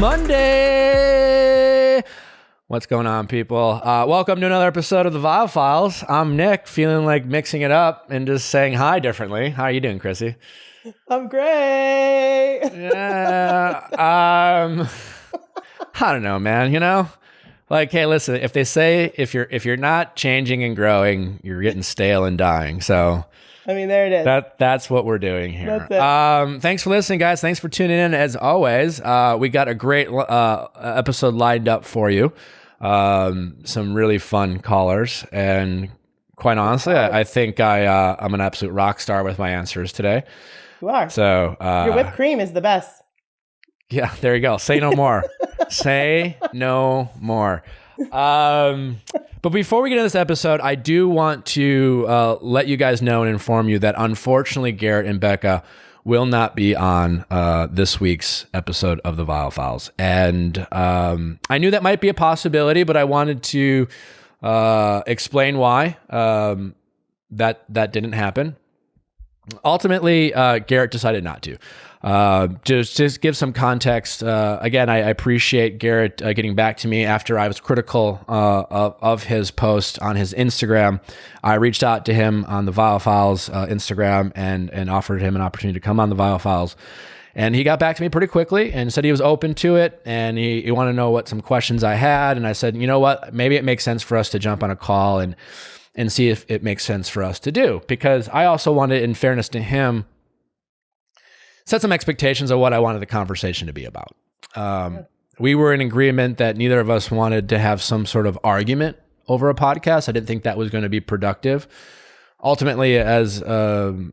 Monday. What's going on, people? Welcome to another episode of the Viall Files. I'm Nick, feeling like mixing it up and just saying hi differently. How are you doing, Chrissy? I'm great. Yeah. I don't know, man. You know, like, hey, listen. If they say if you're not changing and growing, you're getting stale and dying. So. I mean, there it is. That's what we're doing here. That's it. Thanks for listening, guys. Thanks for tuning in. As always, we got a great episode lined up for you. Some really fun callers, and quite honestly, I think I'm an absolute rock star with my answers today. You are. So your whipped cream is the best. Yeah, there you go. Say no more. Say no more. But before we get into this episode, I do want to let you guys know and inform you that unfortunately Garrett and Becca will not be on this week's episode of the Viall Files. And I knew that might be a possibility, but I wanted to explain why that didn't happen. Ultimately, Garrett decided not to. Just give some context. Again, I appreciate Garrett getting back to me after I was critical of his post on his Instagram. I reached out to him on the Viall Files Instagram and offered him an opportunity to come on the Viall Files. And he got back to me pretty quickly and said he was open to it, and he wanted to know what some questions I had. And I said, you know what, maybe it makes sense for us to jump on a call and see if it makes sense for us to do. Because I also wanted, in fairness to him, set some expectations of what I wanted the conversation to be about. We were in agreement that neither of us wanted to have some sort of argument over a podcast. I didn't think that was going to be productive. Ultimately, as the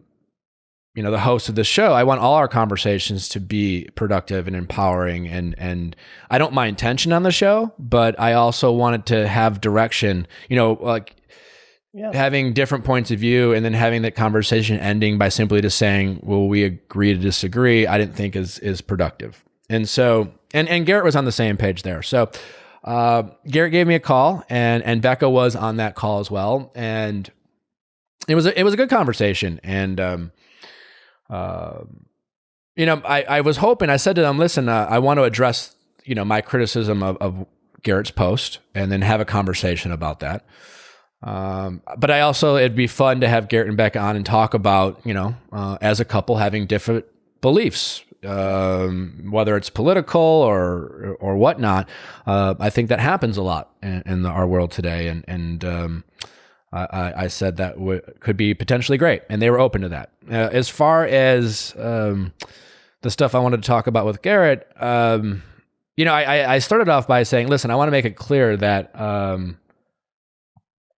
host of the show, I want all our conversations to be productive and empowering. And I don't mind tension on the show, but I also wanted to have direction. Having different points of view and then having that conversation ending by simply just saying, well, we agree to disagree, I didn't think is productive. And so, and Garrett was on the same page there. So Garrett gave me a call, and Becca was on that call as well. And it was a good conversation. And, I was hoping, I said to them, listen, I want to address, my criticism of Garrett's post and then have a conversation about that. But I also, it'd be fun to have Garrett and Becca on and talk about, as a couple having different beliefs, whether it's political or whatnot. I think that happens a lot in our world today. And I said that could be potentially great, and they were open to that. As far as, the stuff I wanted to talk about with Garrett, I started off by saying, listen, I want to make it clear that,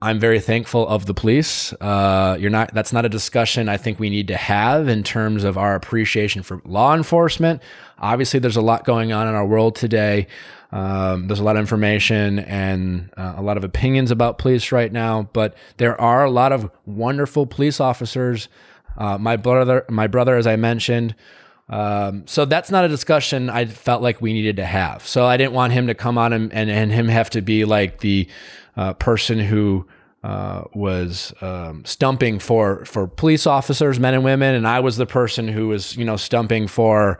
I'm very thankful of the police. That's not a discussion I think we need to have in terms of our appreciation for law enforcement. Obviously, there's a lot going on in our world today. There's a lot of information and a lot of opinions about police right now, but there are a lot of wonderful police officers. My brother, as I mentioned. So that's not a discussion I felt like we needed to have. So I didn't want him to come on and him have to be like the person who was stumping for police officers, men and women, and I was the person who was stumping for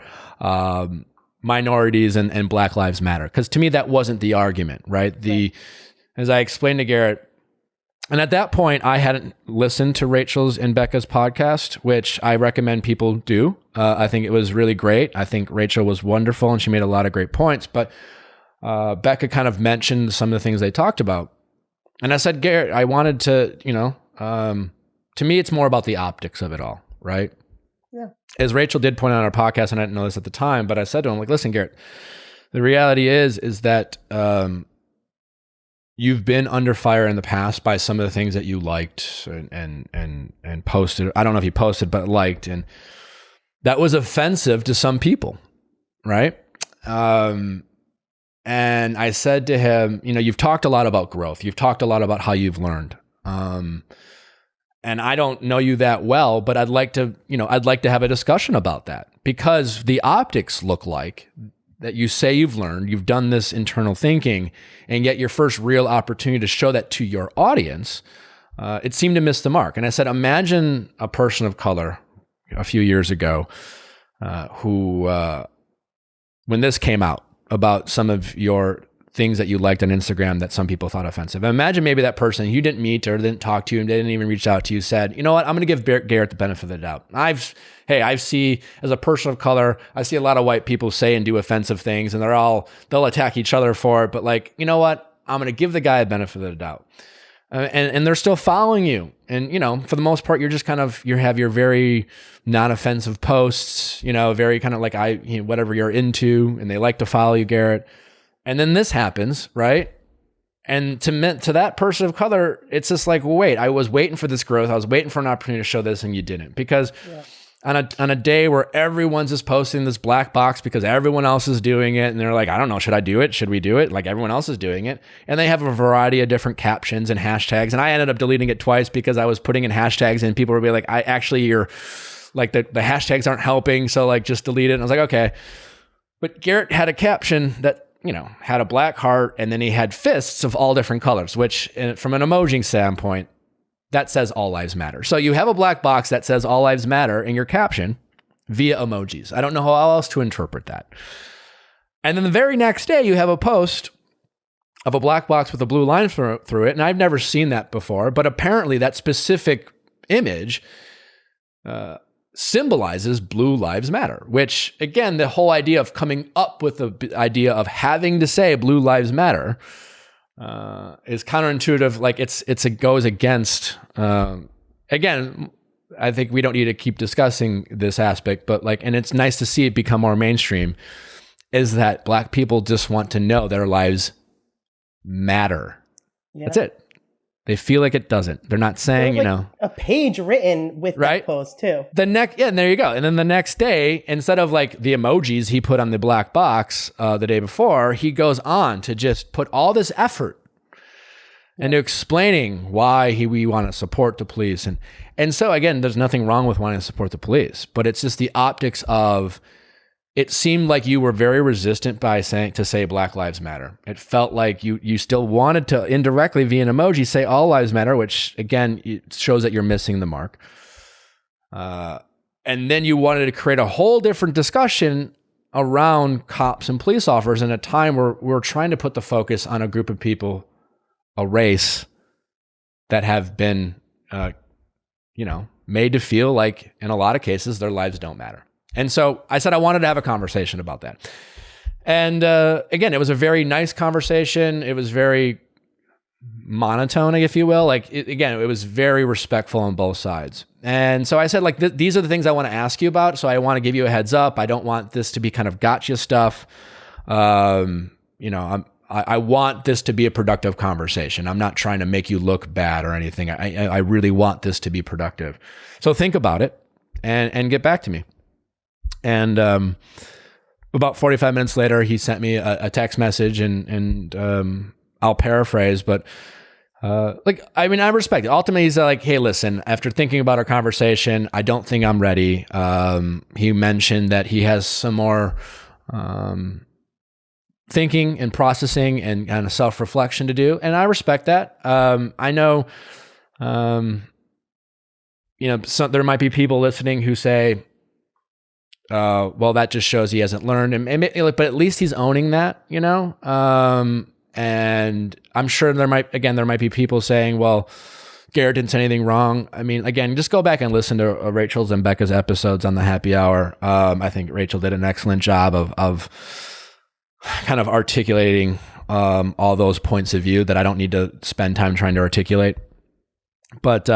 minorities and Black Lives Matter. Because to me that wasn't the argument, right? As I explained to Garrett, and at that point I hadn't listened to Rachel's and Becca's podcast, which I recommend people do. I think it was really great. I think Rachel was wonderful and she made a lot of great points, but Becca kind of mentioned some of the things they talked about. And I said, Garrett, I wanted to, to me, it's more about the optics of it all, right? Yeah. As Rachel did point out on our podcast, and I didn't know this at the time, but I said to him, like, listen, Garrett, the reality is that you've been under fire in the past by some of the things that you liked and posted. I don't know if you posted, but liked, and that was offensive to some people, right? And I said to him, you've talked a lot about growth. You've talked a lot about how you've learned. And I don't know you that well, but I'd like to have a discussion about that, because the optics look like that you say you've learned, you've done this internal thinking, and yet your first real opportunity to show that to your audience, it seemed to miss the mark. And I said, imagine a person of color a few years ago who, when this came out, about some of your things that you liked on Instagram that some people thought offensive. Imagine maybe that person you didn't meet or didn't talk to you and they didn't even reach out to you said, you know what, I'm going to give Garrett the benefit of the doubt. I see, as a person of color, I see a lot of white people say and do offensive things and they'll attack each other for it. But like, you know what, I'm going to give the guy a benefit of the doubt. And they're still following you. And, you know, for the most part, you're just kind of, you have your very non-offensive posts, you know, very kind of like whatever you're into, and they like to follow you, Garrett. And then this happens, right? And to that person of color, it's just like, well, wait, I was waiting for this growth. I was waiting for an opportunity to show this and you didn't. Because on a day where everyone's just posting this black box because everyone else is doing it, and they're like, I don't know, should I do it? Should we do it? Like everyone else is doing it. And they have a variety of different captions and hashtags. And I ended up deleting it twice because I was putting in hashtags and people would be like, you're like the hashtags aren't helping. So like just delete it. And I was like, okay. But Garrett had a caption that, you know, had a black heart and then he had fists of all different colors, which from an emoji standpoint, that says all lives matter. So you have a black box that says all lives matter in your caption via emojis. I don't know how else to interpret that. And then the very next day you have a post of a black box with a blue line through it. And I've never seen that before, but apparently that specific image symbolizes blue lives matter, which again, the whole idea of coming up with the idea of having to say blue lives matter is counterintuitive. Like it goes against, again, I think we don't need to keep discussing this aspect, but like, and it's nice to see it become more mainstream, is that Black people just want to know their lives matter. Yeah. That's it. They feel like it doesn't. They're not saying, like, you know, a page written with that post too. And there you go. And then the next day, instead of like the emojis he put on the black box the day before, he goes on to just put all this effort into explaining why we want to support the police. And so again, there's nothing wrong with wanting to support the police, but it's just the optics of, it seemed like you were very resistant to say Black Lives Matter. It felt like you still wanted to indirectly via an emoji say all lives matter, which again, it shows that you're missing the mark. And then you wanted to create a whole different discussion around cops and police officers in a time where we're trying to put the focus on a group of people, a race that have been, made to feel like in a lot of cases, their lives don't matter. And so I said I wanted to have a conversation about that. And again, it was a very nice conversation. It was very monotone, if you will. It was very respectful on both sides. And so I said, like, these are the things I want to ask you about. So I want to give you a heads up. I don't want this to be kind of gotcha stuff. I want this to be a productive conversation. I'm not trying to make you look bad or anything. I really want this to be productive. So think about it and get back to me. And about 45 minutes later, he sent me a text message, and I'll paraphrase, but I respect it. Ultimately, he's like, hey, listen, after thinking about our conversation, I don't think I'm ready. He mentioned that he has some more thinking and processing and kind of self-reflection to do, and I respect that. I know, there might be people listening who say, well, that just shows he hasn't learned, but at least he's owning that, and I'm sure there might be people saying, well, Garrett didn't say anything wrong. I mean, again, just go back and listen to Rachel's and Becca's episodes on the happy hour. I think Rachel did an excellent job of kind of articulating all those points of view that I don't need to spend time trying to articulate. But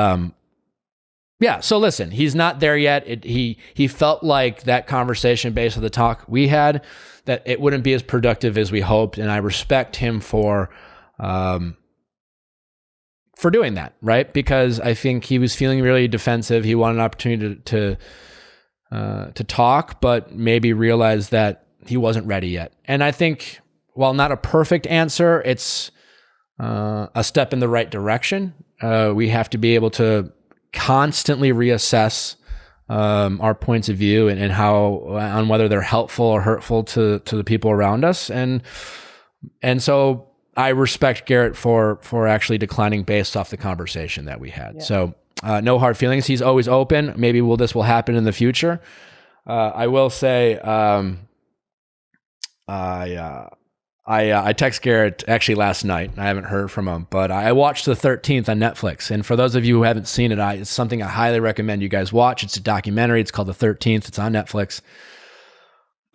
yeah, so listen, he's not there yet. He felt like that conversation based on the talk we had, that it wouldn't be as productive as we hoped, and I respect him for doing that, right? Because I think he was feeling really defensive. He wanted an opportunity to talk, but maybe realized that he wasn't ready yet. And I think, while not a perfect answer, it's a step in the right direction. We have to be able to constantly reassess our points of view and how on whether they're helpful or hurtful to the people around us. And so I respect Garrett for actually declining based off the conversation that we had. Yeah. So no hard feelings. He's always open. Maybe this will happen in the future. I will say, I text Garrett actually last night. I haven't heard from him, but I watched the 13th on Netflix. And for those of you who haven't seen it, it's something I highly recommend you guys watch. It's a documentary. It's called The 13th. It's on Netflix.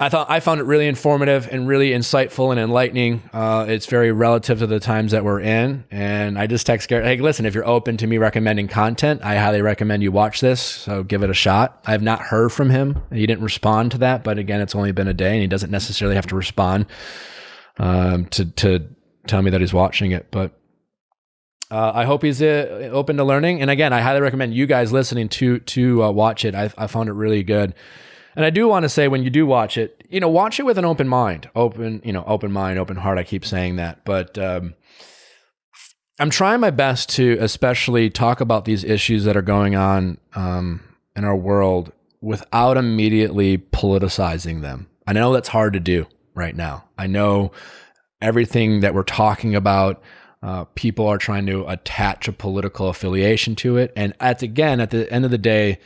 I found it really informative and really insightful and enlightening. It's very relative to the times that we're in. And I just text Garrett, hey, listen, if you're open to me recommending content, I highly recommend you watch this. So give it a shot. I have not heard from him. He didn't respond to that. But again, it's only been a day and he doesn't necessarily have to respond to tell me that he's watching it. But I hope he's open to learning. And again, I highly recommend you guys listening to watch it. I found it really good. And I do want to say, when you do watch it, watch it with an open mind, open mind, open heart. I keep saying that, but I'm trying my best to especially talk about these issues that are going on in our world without immediately politicizing them. I know that's hard to do right now. I know everything that we're talking about, people are trying to attach a political affiliation to it. And at the end of the day,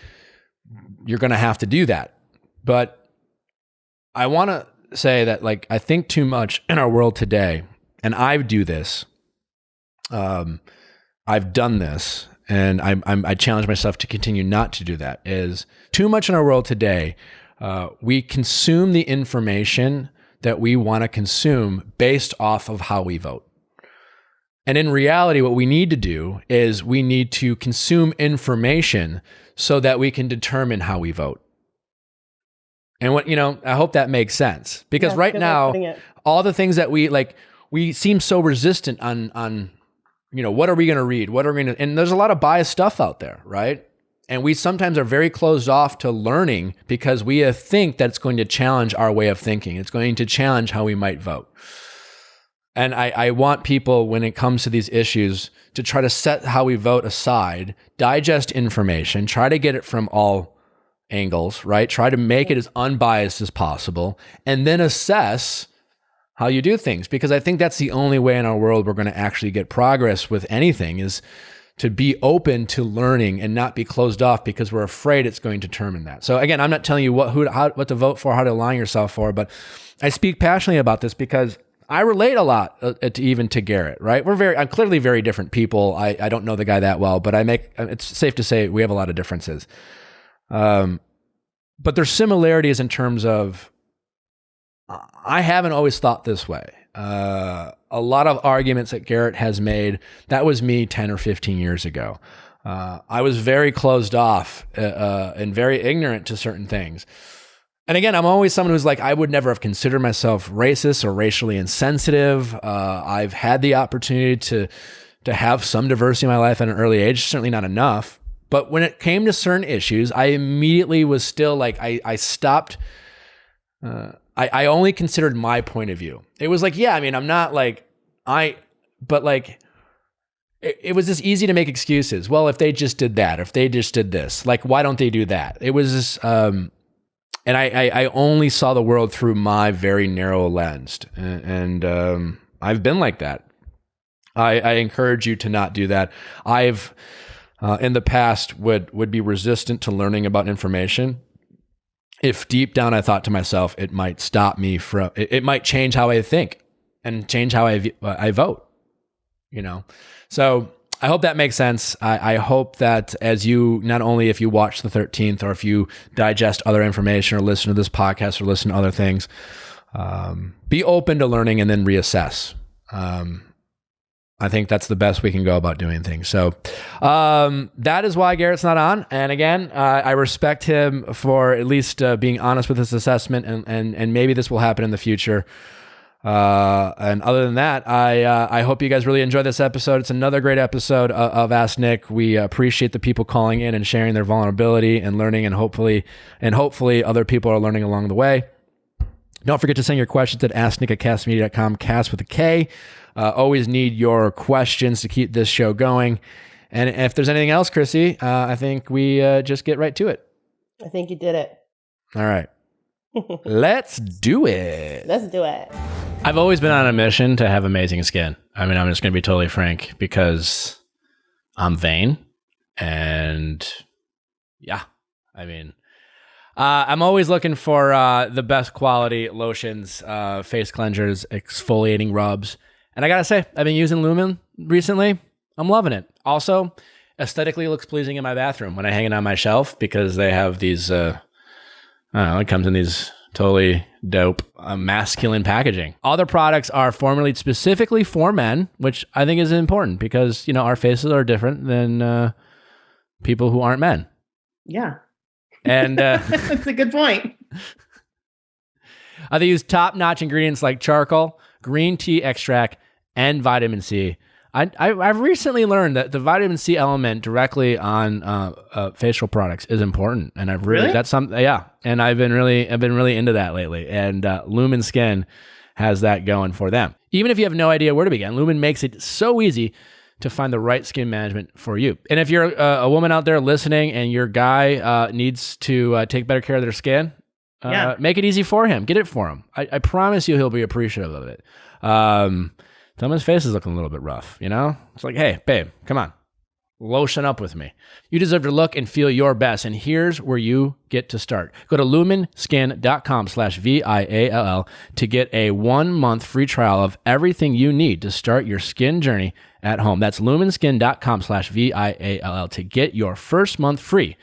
you're going to have to do that. But I want to say that, I think too much in our world today, and I do this. I've done this, and I challenge myself to continue not to do that. Is too much in our world today. We consume the information that we want to consume based off of how we vote. And in reality, what we need to do is we need to consume information so that we can determine how we vote. And I hope that makes sense, because right now, all the things that we seem so resistant on, what are we going to read? What are we going to, and there's a lot of biased stuff out there, right? And we sometimes are very closed off to learning because we think that it's going to challenge our way of thinking. It's going to challenge how we might vote. And I want people, when it comes to these issues, to try to set how we vote aside, digest information, try to get it from all angles, right? Try to make it as unbiased as possible, and then assess how you do things. Because I think that's the only way in our world we're going to actually get progress with anything, is to be open to learning and not be closed off because we're afraid it's going to determine that. So again, I'm not telling you what to vote for, how to align yourself for, but I speak passionately about this because I relate a lot to Garrett, right? I'm clearly very different people. I don't know the guy that well, but it's safe to say we have a lot of differences. But there's similarities in terms of, I haven't always thought this way. A lot of arguments that Garrett has made, that was me 10 or 15 years ago. I was very closed off and very ignorant to certain things. And again, I'm always someone who's I would never have considered myself racist or racially insensitive. I've had the opportunity to have some diversity in my life at an early age, certainly not enough. But when it came to certain issues, I immediately was still I stopped. I only considered my point of view. It was I'm not but it was just easy to make excuses. Well, if they just did that, if they just did this, why don't they do that? It was just, and I only saw the world through my very narrow lens. And I've been like that. I encourage you to not do that. I've, in the past would be resistant to learning about information. If deep down I thought to myself, it might stop me from, it might change how I think and change how I vote, So I hope that makes sense. I hope that as you, not only if you watch the 13th or if you digest other information or listen to this podcast or listen to other things, be open to learning and then reassess. I think that's the best we can go about doing things. So that is why Garrett's not on. And again, I respect him for at least being honest with his assessment, and maybe this will happen in the future. And other than that, I hope you guys really enjoy this episode. It's another great episode of Ask Nick. We appreciate the people calling in and sharing their vulnerability and learning, and hopefully other people are learning along the way. Don't forget to send your questions at asknick@castmedia.com, cast with a K. Always need your questions to keep this show going. And if there's anything else, Chrissy, I think we just get right to it. I think you did it. All right. Let's do it. Let's do it. I've always been on a mission to have amazing skin. I mean, I'm just going to be totally frank, because I'm vain. And yeah, I mean, I'm always looking for the best quality lotions, face cleansers, exfoliating rubs. And I got to say, I've been using Lumin recently. I'm loving it. Also, aesthetically looks pleasing in my bathroom when I hang it on my shelf because they have these, I don't know, it comes in these totally dope masculine packaging. All their products are formulated specifically for men, which I think is important because, our faces are different than people who aren't men. Yeah. And that's a good point. They use top-notch ingredients like charcoal, green tea extract, and vitamin C. I've recently learned that the vitamin C element directly on facial products is important, and that's something. Yeah, and I've been really into that lately. And Lumin Skin has that going for them. Even if you have no idea where to begin, Lumin makes it so easy to find the right skin management for you. And if you're a woman out there listening and your guy needs to take better care of their skin, make it easy for him. Get it for him. I promise you he'll be appreciative of it. Some of his face is looking a little bit rough, It's like, hey, babe, come on. Lotion up with me. You deserve to look and feel your best, and here's where you get to start. Go to luminskin.com/VIALL to get a 1-month free trial of everything you need to start your skin journey at home. That's luminskin.com/VIALL to get your first month free,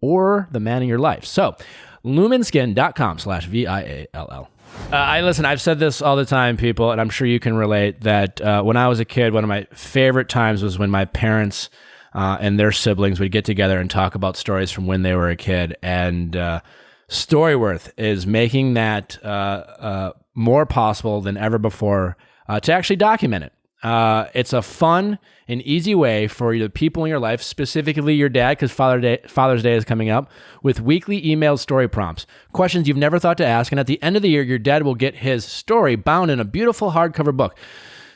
or the man in your life. So, luminskin.com/VIALL. I've said this all the time, people, and I'm sure you can relate that when I was a kid, one of my favorite times was when my parents and their siblings would get together and talk about stories from when they were a kid. And Storyworth is making that more possible than ever before to actually document it. It's a fun and easy way for the people in your life, specifically your dad, because Father's Day is coming up, with weekly emailed story prompts, questions you've never thought to ask. And at the end of the year, your dad will get his story bound in a beautiful hardcover book.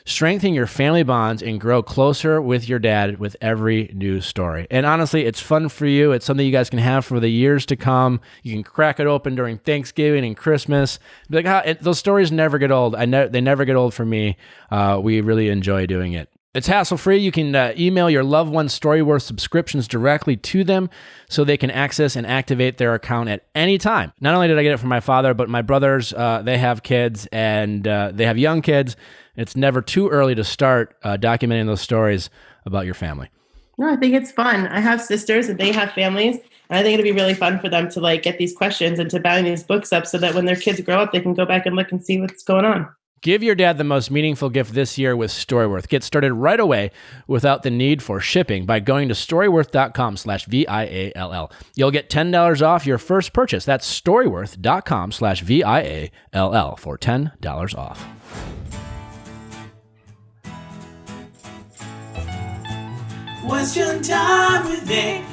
Strengthen your family bonds and grow closer with your dad with every new story. And honestly, it's fun for you. It's something you guys can have for the years to come. You can crack it open during Thanksgiving and Christmas. Be like, those stories never get old. They never get old for me. We really enjoy doing it. It's hassle-free. You can email your loved one's Storyworth subscriptions directly to them so they can access and activate their account at any time. Not only did I get it from my father, but my brothers, they have kids and they have young kids. It's never too early to start documenting those stories about your family. No, I think it's fun. I have sisters and they have families. And I think it'd be really fun for them to get these questions and to bound these books up so that when their kids grow up, they can go back and look and see what's going on. Give your dad the most meaningful gift this year with Storyworth. Get started right away without the need for shipping by going to storyworth.com/VIALL. You'll get $10 off your first purchase. That's storyworth.com/VIALL for $10 off. Question time with Nick.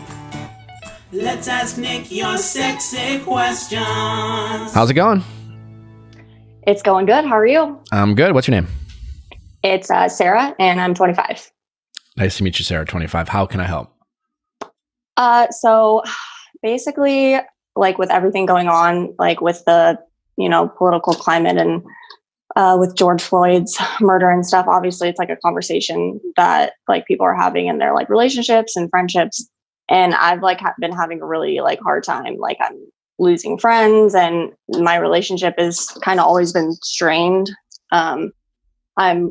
Let's ask Nick your sexy questions. How's it going? It's going good. How are you? I'm good. What's your name? It's Sarah, and I'm 25. Nice to meet you, Sarah, 25. How can I help? So basically, with everything going on, with the, political climate and with George Floyd's murder and stuff, obviously it's a conversation that people are having in their relationships and friendships. And I've been having a really hard time. I'm losing friends and my relationship is kind of always been strained. I'm a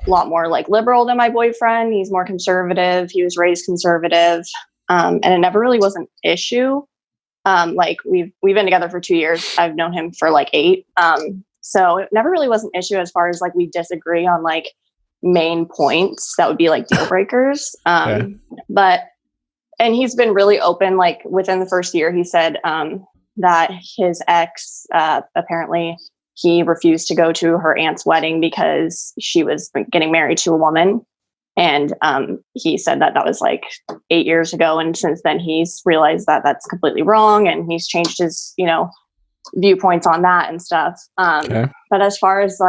lot more liberal than my boyfriend. He's more conservative. He was raised conservative. And it never really was an issue. We've been together for 2 years. I've known him for 8. So it never really was an issue as far as we disagree on main points that would be deal breakers. Okay. And he's been really open. Within the first year, he said that his ex, apparently he refused to go to her aunt's wedding because she was getting married to a woman. And he said that was 8 years ago. And since then he's realized that that's completely wrong. And he's changed his, viewpoints on that and stuff. Okay. But as far as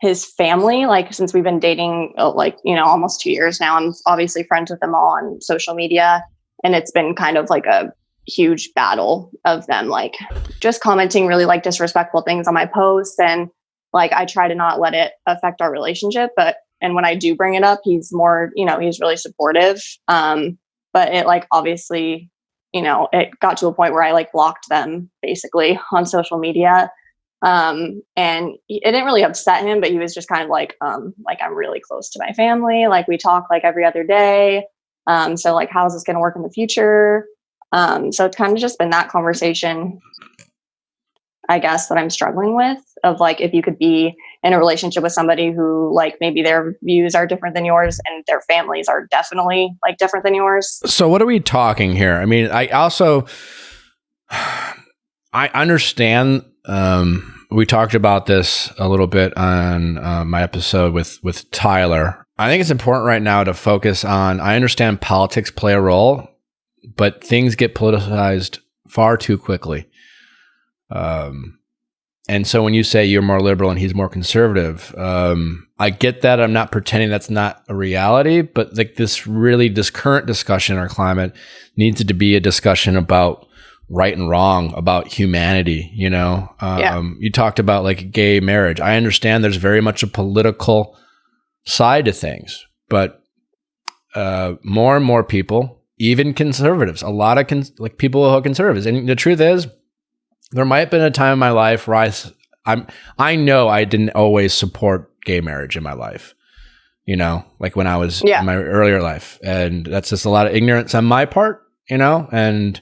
his family, since we've been dating, almost 2 years now, I'm obviously friends with them all on social media. And it's been kind of a huge battle of them, just commenting really disrespectful things on my posts. And I try to not let it affect our relationship, and when I do bring it up, he's more, he's really supportive. But it obviously, you know, it got to a point where I like blocked them basically on social media. And it didn't really upset him, but he was just kind of like I'm really close to my family. Like we talk like every other day. So like, how is this going to work in the future? So it's kind of just been that conversation, I guess, that I'm struggling with, of like, if you could be in a relationship with somebody who like maybe their views are different than yours and their families are definitely like different than yours. So what are we talking here? I mean, I understand, we talked about this a little bit on my episode with Tyler. I think it's important right now to focus on, I understand politics play a role, but things get politicized far too quickly. And so when you say you're more liberal and he's more conservative, I get that. I'm not pretending that's not a reality, but like this current discussion in our climate needs to be a discussion about right and wrong, about humanity, you know? You talked about like gay marriage. I understand there's very much a political side to things, but more and more people, even conservatives, a lot of people who are conservatives. And the truth is, there might have been a time in my life where I know I didn't always support gay marriage in my life, you know, like when I was in my earlier life. And that's just a lot of ignorance on my part, you know, and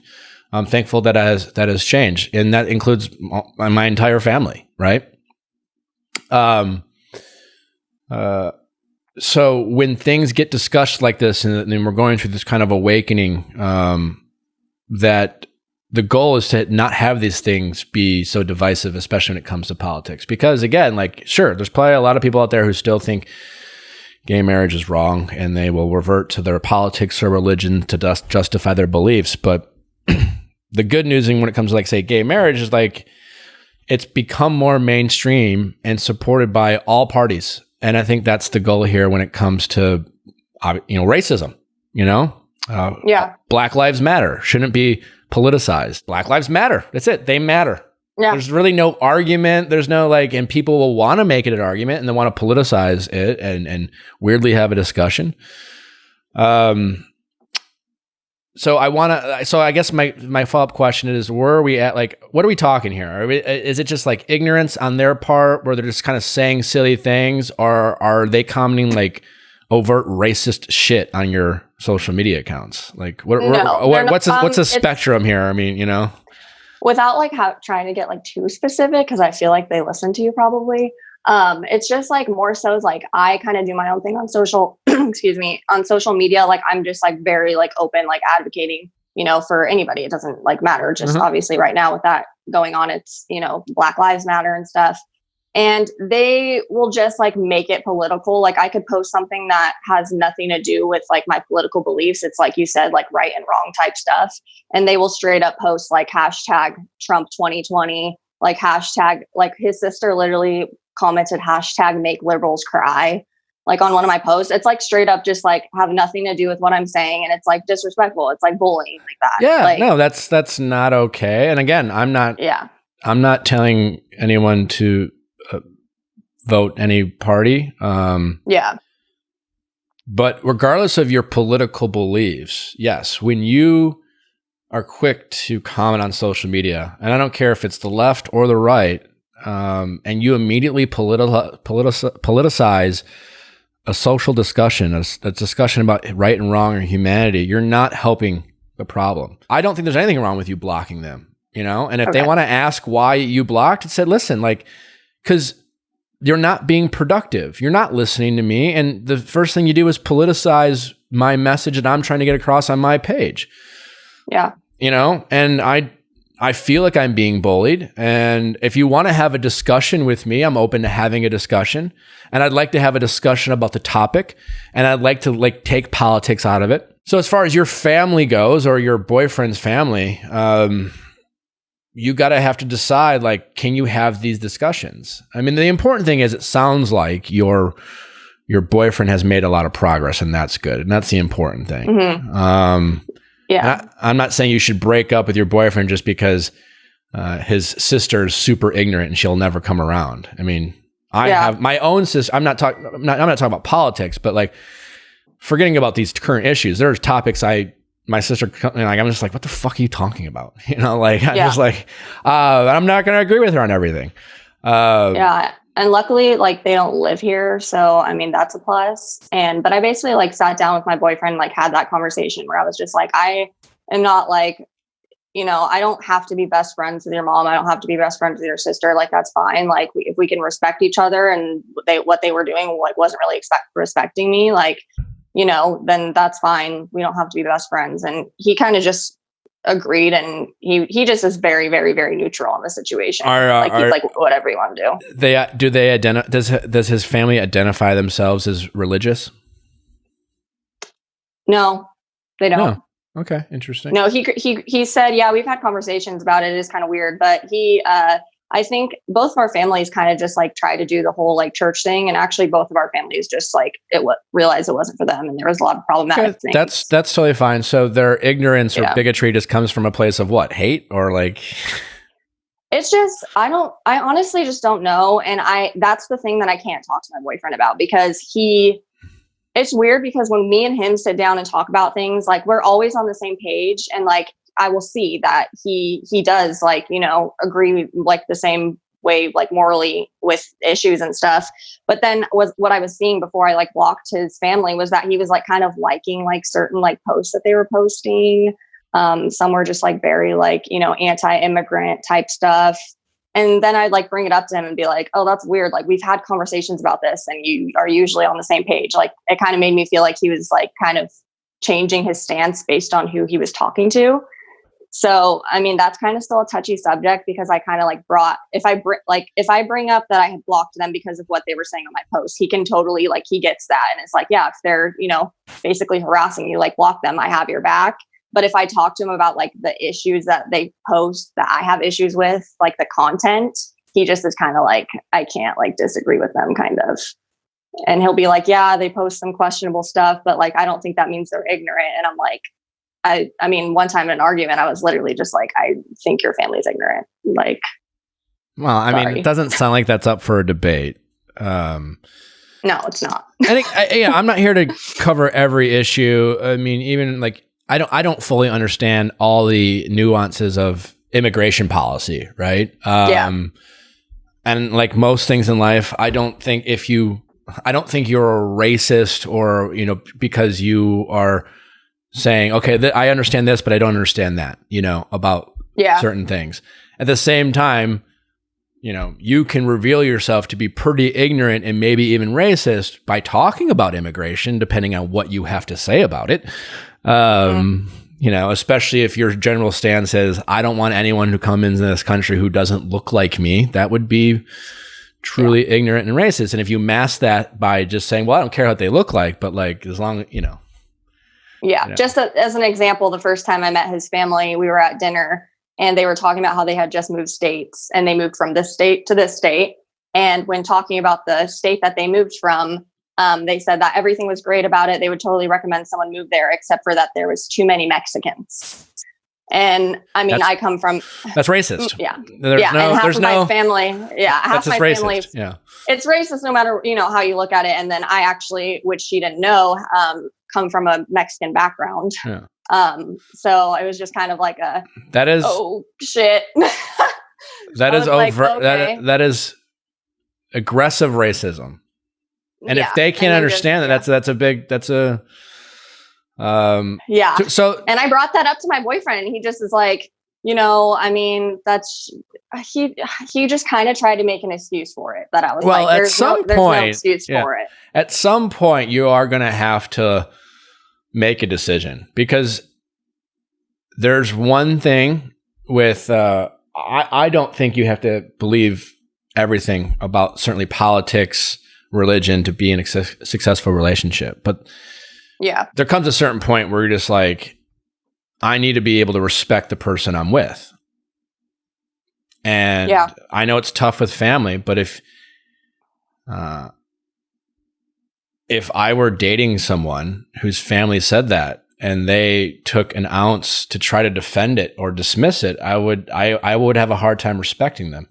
I'm thankful that has changed. And that includes my entire family, right? So when things get discussed like this, and then we're going through this kind of awakening, that the goal is to not have these things be so divisive, especially when it comes to politics. Because again, like, sure, there's probably a lot of people out there who still think gay marriage is wrong, and they will revert to their politics or religion to justify their beliefs. But the good news when it comes to, like, say, gay marriage is like it's become more mainstream and supported by all parties. And I think that's the goal here when it comes to, racism, Black Lives Matter shouldn't be politicized. Black Lives Matter. That's it. They matter. Yeah. There's really no argument. There's no and people will want to make it an argument and they want to politicize it and weirdly have a discussion. So I guess my follow-up question is, where are we at? Like, what are we talking here? Is it just like ignorance on their part where they're just kind of saying silly things, or are they commenting like overt racist shit on your social media accounts? Like, what's the spectrum here? I mean, without trying to get too specific, because I feel like they listen to you probably. It's just more so is I kind of do my own thing on social, on social media. I'm just very open, advocating, for anybody. It doesn't matter. Just obviously right now with that going on, it's, Black Lives Matter and stuff. And they will just make it political. I could post something that has nothing to do with my political beliefs. It's like you said, right and wrong type stuff. And they will straight up post hashtag Trump 2020, hashtag, his sister literally commented hashtag make liberals cry, on one of my posts. It's straight up just have nothing to do with what I'm saying. And it's disrespectful. It's bullying that. Yeah, no, that's not okay. And again, I'm not telling anyone to vote any party. But regardless of your political beliefs, yes, when you are quick to comment on social media, and I don't care if it's the left or the right, and you immediately politicize a social discussion, a discussion about right and wrong or humanity, you're not helping the problem. I don't think there's anything wrong with you blocking them, And if they want to ask why you blocked, say, listen, because you're not being productive. You're not listening to me. And the first thing you do is politicize my message that I'm trying to get across on my page. Yeah. And I feel like I'm being bullied. And if you want to have a discussion with me, I'm open to having a discussion. And I'd like to have a discussion about the topic. And I'd like to take politics out of it. So as far as your family goes, or your boyfriend's family, you got to have to decide, can you have these discussions? I mean, the important thing is, it sounds like your boyfriend has made a lot of progress, and that's good. And that's the important thing. Mm-hmm. I'm not saying you should break up with your boyfriend just because his sister is super ignorant and she'll never come around. I mean, I have my own sister. I'm not talking about politics, but forgetting about these current issues, there's topics I my sister, like, I'm just like, what the fuck are you talking about? You know, like, I'm just like, I'm not going to agree with her on everything. Yeah. And luckily, like, they don't live here. So, I mean, that's a plus. But I basically like sat down with my boyfriend, like had that conversation where I was just like, I am not like, you know, I don't have to be best friends with your mom. I don't have to be best friends with your sister. Like, that's fine. Like, if we can respect each other, and what they were doing, like, wasn't really respecting me, like, you know, then that's fine. We don't have to be best friends. And he kind of just agreed, and he just is very, very, very neutral in the situation. He's like, whatever you want to do. Does his family identify themselves as religious? No, they don't. No. Okay, interesting. No, he said, yeah, we've had conversations about it. It is kind of weird, but I think both of our families kind of just like try to do the whole like church thing, and actually both of our families just like realized it wasn't for them, and there was a lot of problematic things. That's totally fine. So their ignorance or bigotry just comes from a place of what, hate, or like? It's just I honestly just don't know, and that's the thing that I can't talk to my boyfriend about, because it's weird, because when me and him sit down and talk about things, like, we're always on the same page, and like I will see that he does, like, you know, agree like the same way, like morally, with issues and stuff. But then what I was seeing before I like blocked his family was that he was like kind of liking like certain like posts that they were posting. Some were just like very like, you know, anti-immigrant type stuff. And then I'd like bring it up to him and be like, oh, that's weird. Like, we've had conversations about this, and you are usually on the same page. Like, it kind of made me feel like he was like kind of changing his stance based on who he was talking to. So, I mean, that's kind of still a touchy subject, because I kind of like if I bring up that I had blocked them because of what they were saying on my post, he can totally like, he gets that. And it's like, yeah, if they're, you know, basically harassing you, like, block them, I have your back. But if I talk to him about like the issues that they post that I have issues with, like the content, he just is kind of like, I can't like disagree with them, kind of. And he'll be like, yeah, they post some questionable stuff, but like, I don't think that means they're ignorant. And I'm like, I mean, one time in an argument, I was literally just like, I think your family's ignorant. Like, well, I mean, it doesn't sound like that's up for a debate. No, it's not. I think, I'm not here to cover every issue. I mean, even like, I don't fully understand all the nuances of immigration policy, right? And like most things in life, I don't think you're a racist, or, you know, because you are saying, okay, I understand this, but I don't understand that, you know, about certain things. At the same time, you know, you can reveal yourself to be pretty ignorant and maybe even racist by talking about immigration, depending on what you have to say about it. You know, especially if your general stance is, I don't want anyone who comes into this country who doesn't look like me. That would be truly ignorant and racist. And if you mask that by just saying, well, I don't care what they look like, but like, as long as, you know. Yeah. You know. Just as an example, the first time I met his family, we were at dinner, and they were talking about how they had just moved states, and they moved from this state to this state. And when talking about the state that they moved from, they said that everything was great about it. They would totally recommend someone move there, except for that there was too many Mexicans. And I mean, I come from... That's racist. Yeah. Half of my family... Yeah. Half my family... Yeah. It's racist no matter, you know, how you look at it. And then I actually, which she didn't know, come from a Mexican background. Yeah. So it was just kind of like oh shit. That is over. Okay. That is aggressive racism. And if they can't understand that, that's a big, so, and I brought that up to my boyfriend, and he just is like, you know, I mean, he just kind of tried to make an excuse for it, that I was like, there's no excuse for it. At some point you are going to have to make a decision, because there's one thing with, I don't think you have to believe everything about certainly politics, religion to be in a successful relationship. But there comes a certain point where you're just like, I need to be able to respect the person I'm with. And I know it's tough with family, but if I were dating someone whose family said that, and they took an ounce to try to defend it or dismiss it, I would have a hard time respecting them.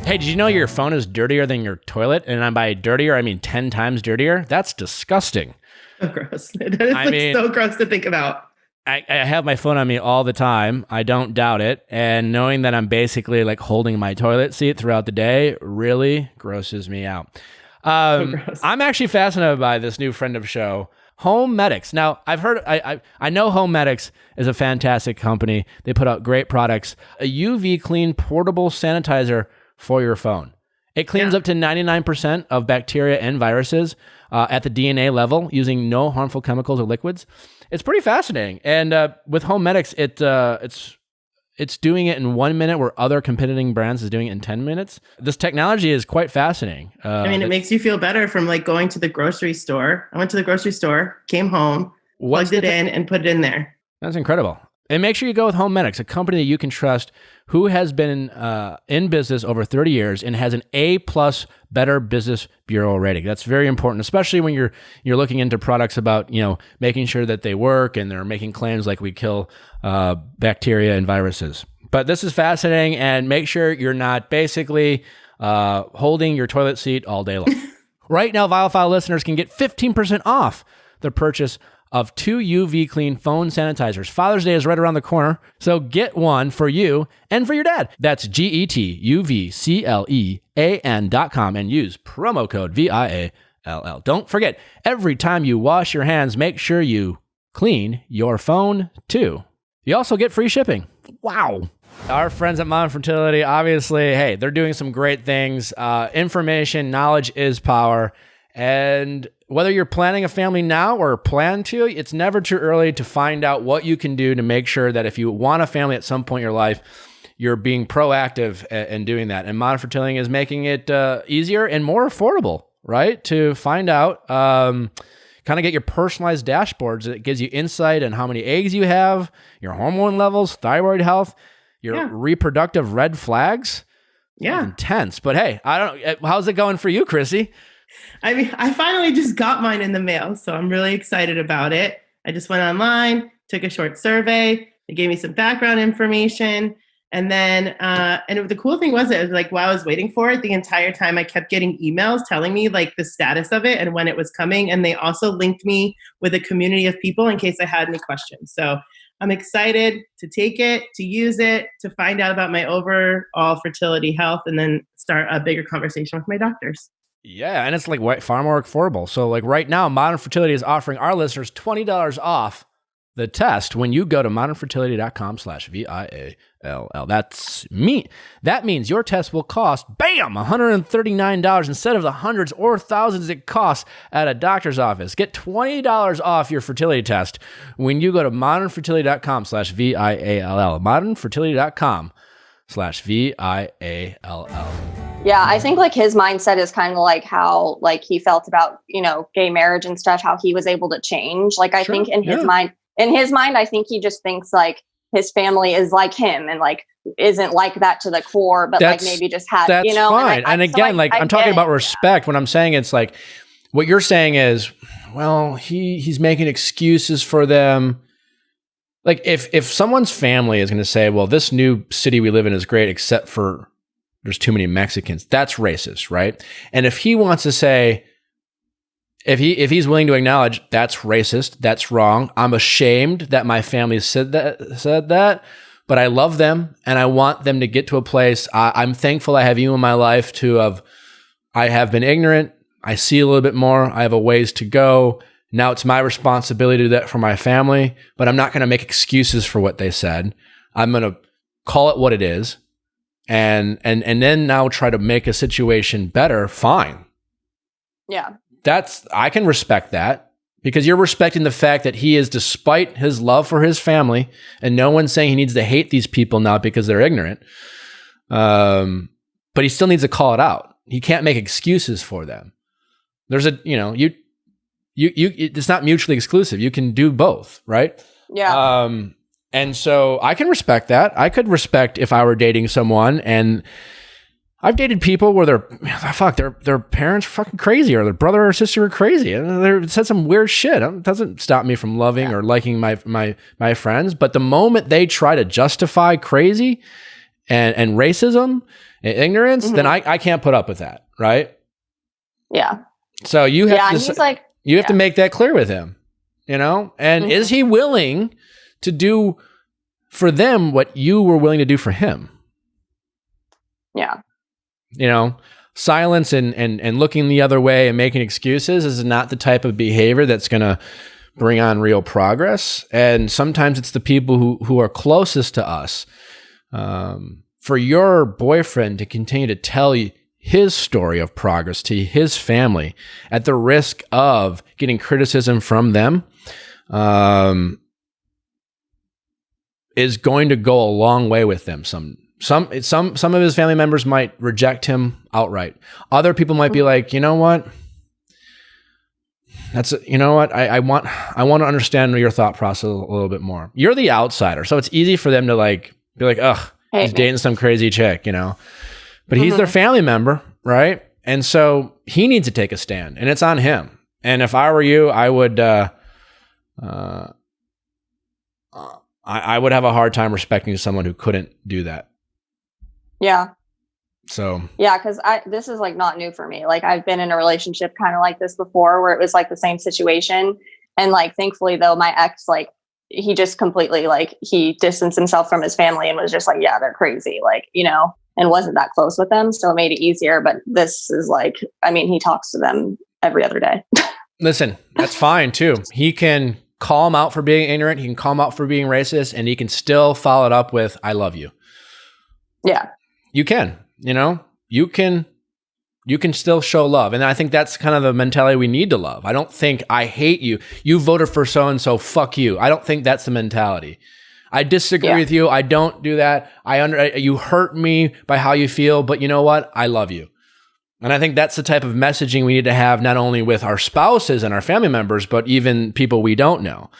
Hey, did you know your phone is dirtier than your toilet? And by dirtier, I mean 10 times dirtier. That's disgusting. So gross. It's so gross to think about. I have my phone on me all the time. I don't doubt it. And knowing that I'm basically like holding my toilet seat throughout the day really grosses me out. I'm actually fascinated by this new friend of show, Home Medics. Now, I know Home Medics is a fantastic company. They put out great products. A UV clean portable sanitizer for your phone. It cleans up to 99% of bacteria and viruses at the DNA level using no harmful chemicals or liquids. It's pretty fascinating. And with Home Medics, it's doing it in 1 minute where other competing brands is doing it in 10 minutes. This technology is quite fascinating. It makes you feel better from like going to the grocery store. I went to the grocery store, came home, plugged it in and put it in there. That's incredible. And make sure you go with Home Medics, a company that you can trust, who has been in business over 30 years and has an A+ Better Business Bureau rating. That's very important, especially when you're looking into products about, making sure that they work and they're making claims like we kill bacteria and viruses. But this is fascinating, and make sure you're not basically holding your toilet seat all day long. Right now, Viall File listeners can get 15% off the purchase of 2 UV clean phone sanitizers. Father's Day is right around the corner, so get one for you and for your dad. That's GETUVCLEAN.com and use promo code VIALL. Don't forget, every time you wash your hands, make sure you clean your phone too. You also get free shipping. Wow. Our friends at Modern Fertility, obviously, hey, they're doing some great things. Information, knowledge is power. And whether you're planning a family now or plan to, it's never too early to find out what you can do to make sure that if you want a family at some point in your life, you're being proactive in doing that. And Modern Fertility is making it easier and more affordable, right? To find out, kind of get your personalized dashboards that gives you insight on how many eggs you have, your hormone levels, thyroid health, your reproductive red flags. Yeah. That's intense. But hey, how's it going for you, Chrissy? I finally just got mine in the mail, so I'm really excited about it. I just went online, took a short survey. They gave me some background information. And then, the cool thing was, it was like while I was waiting for it, the entire time I kept getting emails telling me like the status of it and when it was coming. And they also linked me with a community of people in case I had any questions. So I'm excited to take it, to use it, to find out about my overall fertility health, and then start a bigger conversation with my doctors. Yeah, and it's like far more affordable. So like right now, Modern Fertility is offering our listeners $20 off the test when you go to modernfertility.com/VIALL. That's me. That means your test will cost, bam, $139 instead of the hundreds or thousands it costs at a doctor's office. Get $20 off your fertility test when you go to modernfertility.com/VIALL. modernfertility.com/VIALL. Yeah, I think like his mindset is kind of like how like he felt about, gay marriage and stuff, how he was able to change. Like I think in his mind, I think he just thinks like his family is like him and like isn't like that to the core, but like maybe just had, that's fine. And again, I'm talking about respect when I'm saying it's like what you're saying is, well, he's making excuses for them. Like if someone's family is going to say, well, this new city we live in is great, except for there's too many Mexicans, that's racist, right? And if he wants to say, if he's willing to acknowledge that's racist, that's wrong, I'm ashamed that my family said that, but I love them and I want them to get to a place. I'm thankful I have you in my life I have been ignorant. I see a little bit more. I have a ways to go. Now it's my responsibility to do that for my family, but I'm not going to make excuses for what they said. I'm going to call it what it is. And then now try to make a situation better. Fine. Yeah. I can respect that because you're respecting the fact that he is, despite his love for his family, and no one's saying he needs to hate these people now because they're ignorant. But he still needs to call it out. He can't make excuses for them. There's it's not mutually exclusive. You can do both, right? Yeah. And so I can respect that. I could respect if I were dating someone, and I've dated people where their parents are fucking crazy, or their brother or sister are crazy, and they said some weird shit. It doesn't stop me from loving or liking my friends. But the moment they try to justify crazy and racism and ignorance, then I can't put up with that, right? Yeah. So you have to he's like, you have to make that clear with him, and is he willing to do for them what you were willing to do for him. Yeah. You know, silence and looking the other way and making excuses is not the type of behavior that's going to bring on real progress. And sometimes it's the people who are closest to us. For your boyfriend to continue to tell you his story of progress to his family at the risk of getting criticism from them, is going to go a long way with them. Some of his family members might reject him outright. Other people might be like, you know what? I want to understand your thought process a little bit more. You're the outsider, so it's easy for them to like be like, ugh, he's dating some crazy chick, you know. But he's their family member, right? And so he needs to take a stand, and it's on him. And if I were you, I would have a hard time respecting someone who couldn't do that. Yeah. So yeah, because this is like not new for me. Like I've been in a relationship kind of like this before, where it was like the same situation, and like thankfully though, my ex, like he just completely like he distanced himself from his family and was just like, yeah, they're crazy, like, you know, and wasn't that close with them, so it made it easier. But this is like, I mean, he talks to them every other day. Listen, that's fine too. He can call him out for being ignorant. He can call him out for being racist, and he can still follow it up with, I love you. Yeah. You can, you know, you can still show love. And I think that's kind of the mentality we need to love. I don't think I hate you. You voted for so-and-so, fuck you. I don't think that's the mentality. I disagree with you. I don't do that. You hurt me by how you feel, but you know what? I love you. And I think that's the type of messaging we need to have, not only with our spouses and our family members, but even people we don't know.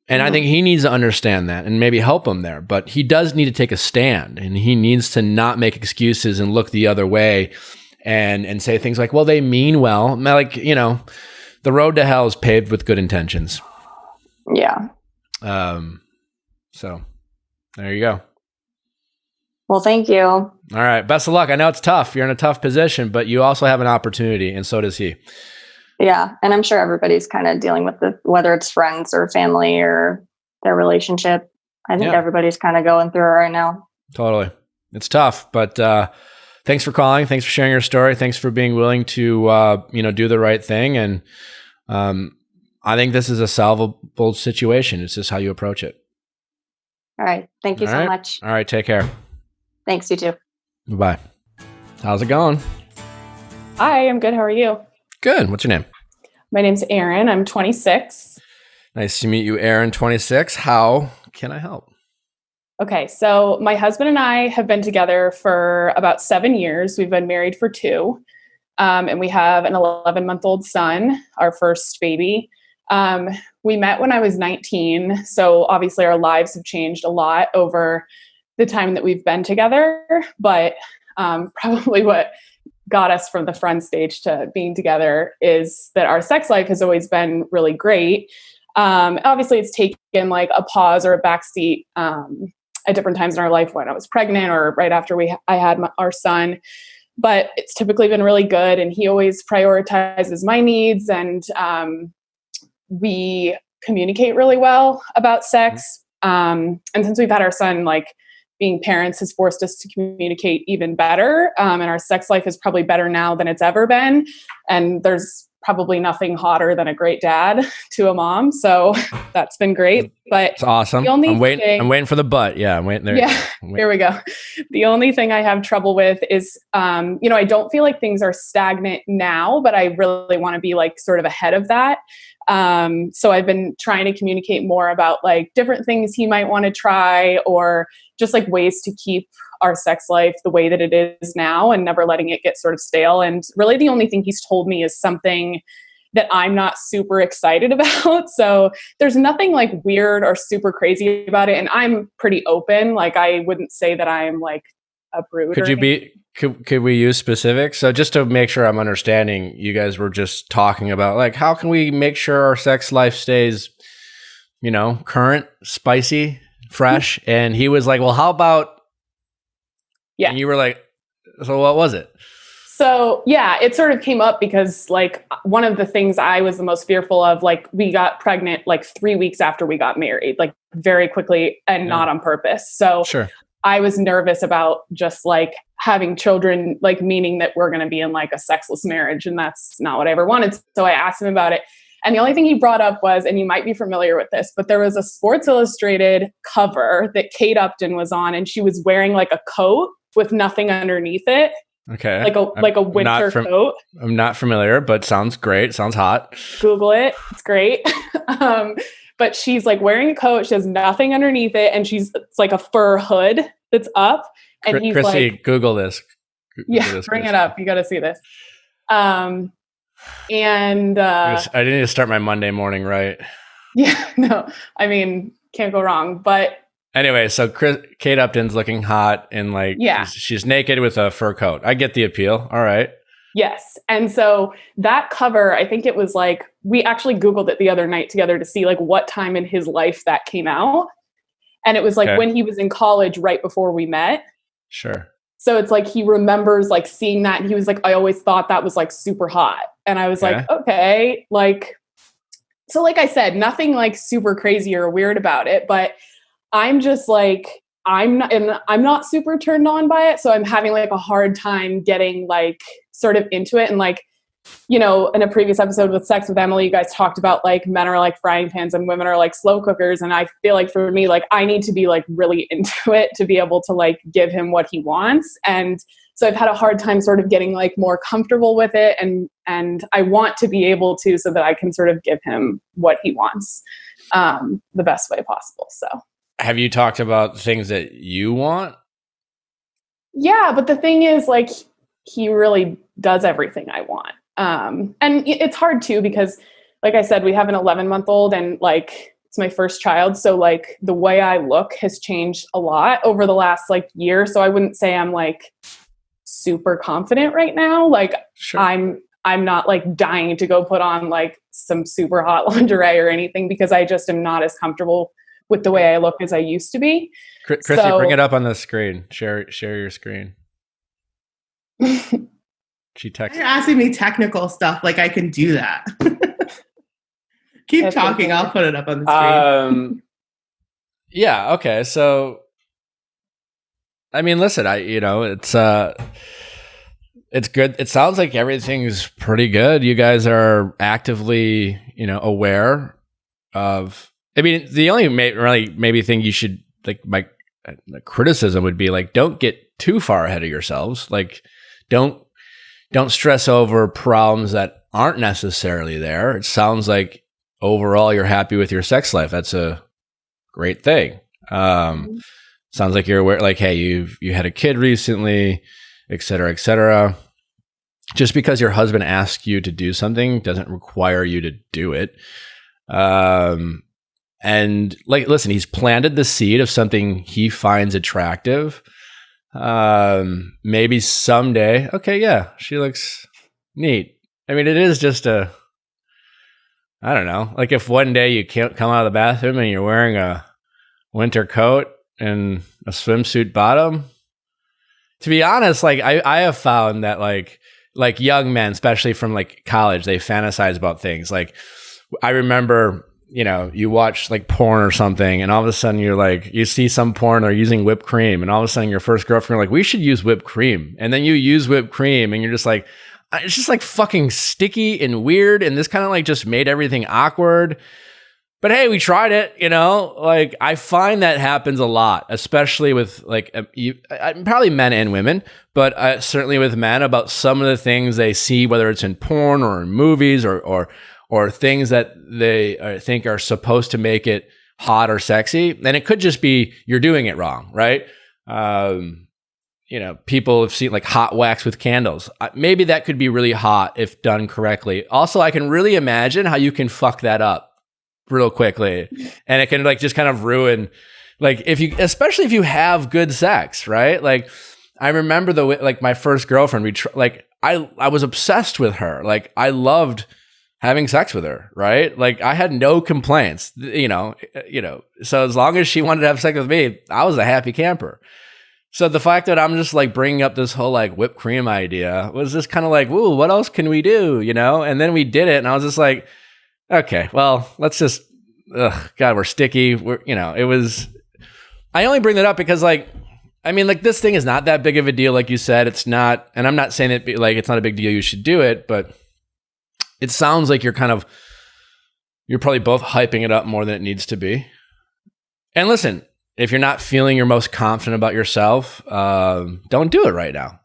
And I think he needs to understand that and maybe help him there. But he does need to take a stand, and he needs to not make excuses and look the other way and say things like, well, they mean well. Like, you know, the road to hell is paved with good intentions. Yeah. So there you go. Well, thank you. All right. Best of luck. I know it's tough. You're in a tough position, but you also have an opportunity, and so does he. Yeah. And I'm sure everybody's kind of dealing with whether it's friends or family or their relationship. I think everybody's kind of going through it right now. Totally. It's tough, but thanks for calling. Thanks for sharing your story. Thanks for being willing to, do the right thing. And I think this is a solvable situation. It's just how you approach it. All right. Thank you so much. All right. Take care. Thanks. You too. Bye. How's it going? Hi, I'm good. How are you? Good. What's your name? My name's Erin. I'm 26. Nice to meet you, Erin, 26. How can I help? Okay, so my husband and I have been together for about 7 years. We've been married for 2, and we have an 11-month-old son, our first baby. We met when I was 19, so obviously our lives have changed a lot over the time that we've been together, but probably what got us from the friend stage to being together is that our sex life has always been really great. Obviously, it's taken like a pause or a backseat at different times in our life, when I was pregnant or right after I had our son. But it's typically been really good, and he always prioritizes my needs, and we communicate really well about sex. And since we've had our son, like, being parents has forced us to communicate even better. And our sex life is probably better now than it's ever been. And there's probably nothing hotter than a great dad to a mom. So that's been great. But it's awesome. I'm waiting for the but. Yeah, I'm waiting there. Yeah, here we go. The only thing I have trouble with is, I don't feel like things are stagnant now, but I really want to be like sort of ahead of that. So I've been trying to communicate more about like different things he might want to try, or just like ways to keep our sex life the way that it is now and never letting it get sort of stale. And really the only thing he's told me is something that I'm not super excited about. So there's nothing like weird or super crazy about it. And I'm pretty open. Like, I wouldn't say that I'm like a prude. Could we use specifics? So just to make sure I'm understanding, you guys were just talking about like, how can we make sure our sex life stays, current, spicy, fresh? And he was like, well, how about, and you were like, so what was it? So yeah, it sort of came up because like one of the things I was the most fearful of, like we got pregnant like 3 weeks after we got married, like very quickly and not on purpose. So Sure. I was nervous about just like having children, like meaning that we're going to be in like a sexless marriage. And that's not what I ever wanted. So I asked him about it. And the only thing he brought up was, and you might be familiar with this, but there was a Sports Illustrated cover that Kate Upton was on, and she was wearing like a coat with nothing underneath it. Okay. Like a winter coat. I'm not familiar, but sounds great. Sounds hot. Google it. It's great. But she's like wearing a coat. She has nothing underneath it. And it's like a fur hood that's up. And he's Chrissy, like, Google this. Bring it up. You got to see this. I need to start my Monday morning right. Yeah, no, I mean, can't go wrong. But anyway, so Kate Upton's looking hot and like, she's naked with a fur coat. I get the appeal. All right. Yes. And so that cover, I think it was like, we actually Googled it the other night together to see like what time in his life that came out. And it was like when he was in college right before we met. Sure. So it's like he remembers like seeing that, and he was like, I always thought that was like super hot. And I was like, okay, like, so like I said, nothing like super crazy or weird about it, but I'm just like, I'm not super turned on by it. So I'm having like a hard time getting like sort of into it. And like, you know, in a previous episode with Sex with Emily, you guys talked about like men are like frying pans and women are like slow cookers. And I feel like for me, like I need to be like really into it to be able to like give him what he wants. And so I've had a hard time sort of getting like more comfortable with it. And I want to be able to, so that I can sort of give him what he wants the best way possible. So have you talked about things that you want? Yeah, but the thing is like, he really does everything I want. And it's hard too, because like I said, we have an 11-month-old and like, it's my first child. So like the way I look has changed a lot over the last like year. So I wouldn't say I'm like super confident right now. Like I'm not like dying to go put on like some super hot lingerie or anything, because I just am not as comfortable with the way I look as I used to be. Chrissy, bring it up on the screen. Share your screen. She texted. You're asking me technical stuff like I can do that. Keep talking. I'll put it up on the screen. Yeah. Okay. So, I mean, listen, it's good. It sounds like everything's pretty good. You guys are actively, aware of, I mean, the only maybe thing you should like, my criticism would be like, don't get too far ahead of yourselves. Like, don't stress over problems that aren't necessarily there. It sounds like overall you're happy with your sex life. That's a great thing. Sounds like you're aware, like, hey, you had a kid recently, et cetera, et cetera. Just because your husband asks you to do something doesn't require you to do it. And like, listen, he's planted the seed of something he finds attractive. Maybe someday, okay, yeah, she looks neat. I mean, it is just I don't know, like if one day you can't come out of the bathroom and you're wearing a winter coat and a swimsuit bottom. To be honest, like I have found that like young men, especially from like college, they fantasize about things. Like I remember, you watch like porn or something, and all of a sudden you're like, you see some porn or using whipped cream, and all of a sudden your first girlfriend, like, we should use whipped cream. And then you use whipped cream and you're just like, it's just like fucking sticky and weird. And this kind of like just made everything awkward. But hey, we tried it, like I find that happens a lot, especially with like probably men and women, but certainly with men, about some of the things they see, whether it's in porn or in movies or things that they think are supposed to make it hot or sexy. And it could just be you're doing it wrong, right? People have seen like hot wax with candles. Maybe that could be really hot if done correctly. Also, I can really imagine how you can fuck that up real quickly. And it can like just kind of ruin, like especially if you have good sex, right? Like I remember like my first girlfriend, I was obsessed with her. Like I loved having sex with her, right? Like I had no complaints, so as long as she wanted to have sex with me, I was a happy camper. So the fact that I'm just like bringing up this whole like whipped cream idea was just kind of like, ooh, what else can we do? You know? And then we did it, and I was just like, okay, well, let's just, God, we're sticky. It was, I only bring that up because like, I mean, like this thing is not that big of a deal. Like you said, it's not, and I'm not saying it like, it's not a big deal. You should do it, but it sounds like you're probably both hyping it up more than it needs to be. And listen, if you're not feeling your most confident about yourself, don't do it right now.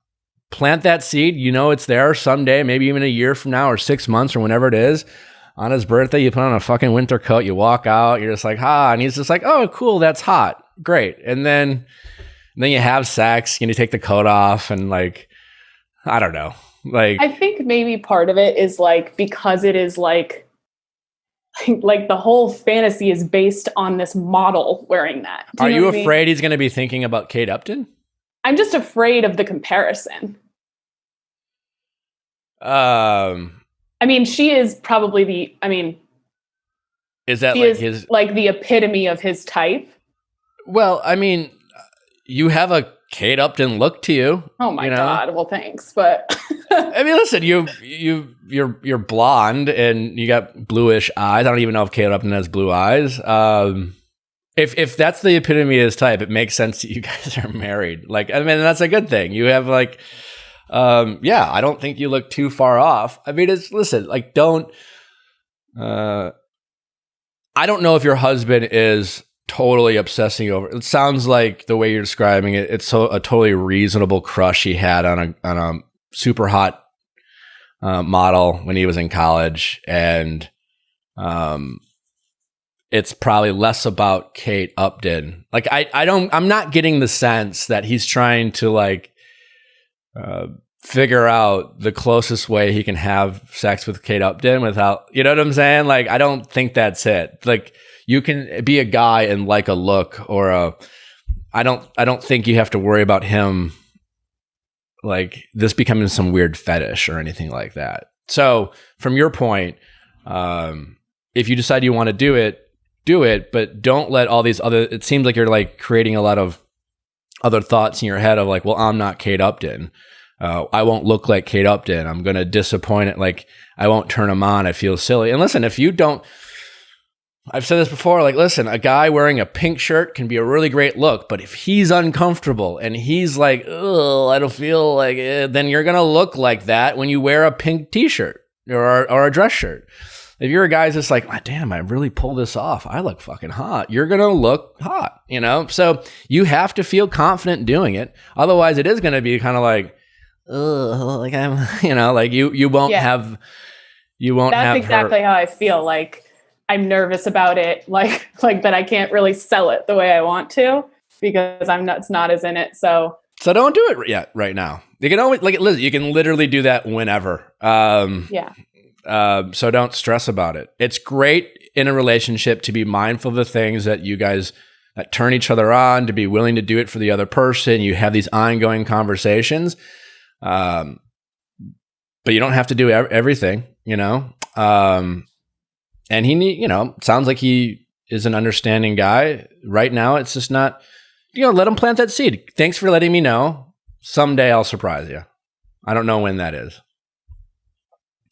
Plant that seed. You know it's there someday, maybe even a year from now or 6 months or whenever it is. On his birthday, you put on a fucking winter coat, you walk out, you're just like, and he's just like, oh, cool, that's hot. Great. And then you have sex and you take the coat off and like, I don't know. Like, I think maybe part of it is like, because it is like the whole fantasy is based on this model wearing that. Are you afraid he's going to be thinking about Kate Upton? I'm just afraid of the comparison. I mean, she is probably is that like his, like the epitome of his type? Well, I mean, you have a Kate Upton look to you. Oh my God. Well, thanks. But I mean, listen, you're blonde and you got bluish eyes. I don't even know if Kate Upton has blue eyes. If that's the epitome of his type, it makes sense that you guys are married. Like, I mean, that's a good thing. You have like, I don't think you look too far off. I mean, like, I don't know if your husband is totally obsessing over it. Sounds like the way you're describing it, it's a totally reasonable crush he had on a super hot model when he was in college, and it's probably less about Kate Upton. Like I'm not getting the sense that he's trying to like figure out the closest way he can have sex with Kate Upton without, you know what I'm saying? Like, I don't think that's it. Like, you can be a guy and like a look or I don't think you have to worry about him like this becoming some weird fetish or anything like that. So from your point, if you decide you want to do it, but don't let all these other, it seems like you're like creating a lot of other thoughts in your head of like, well, I'm not Kate Upton. I won't look like Kate Upton. I'm going to disappoint it. Like, I won't turn him on. I feel silly. And listen, if you don't, I've said this before, like, listen, a guy wearing a pink shirt can be a really great look, but if he's uncomfortable and he's like, oh, I don't feel like it, then you're going to look like that when you wear a pink t-shirt or a dress shirt. If you're a guy who's just like, oh, damn, I really pulled this off. I look fucking hot. You're going to look hot, you know? So you have to feel confident doing it. Otherwise, it is going to be kind of like, oh, like I'm, you know, like you won't have, That's exactly how I feel. Like, I'm nervous about it, like that I can't really sell it the way I want to because it's not as in it. So don't do it yet right now. You can always, like, listen, you can literally do that whenever. So don't stress about it. It's great in a relationship to be mindful of the things that you guys that turn each other on, to be willing to do it for the other person. You have these ongoing conversations. But you don't have to do everything, you know? And sounds like he is an understanding guy. Right now, it's just not, let him plant that seed. Thanks for letting me know. Someday I'll surprise you. I don't know when that is.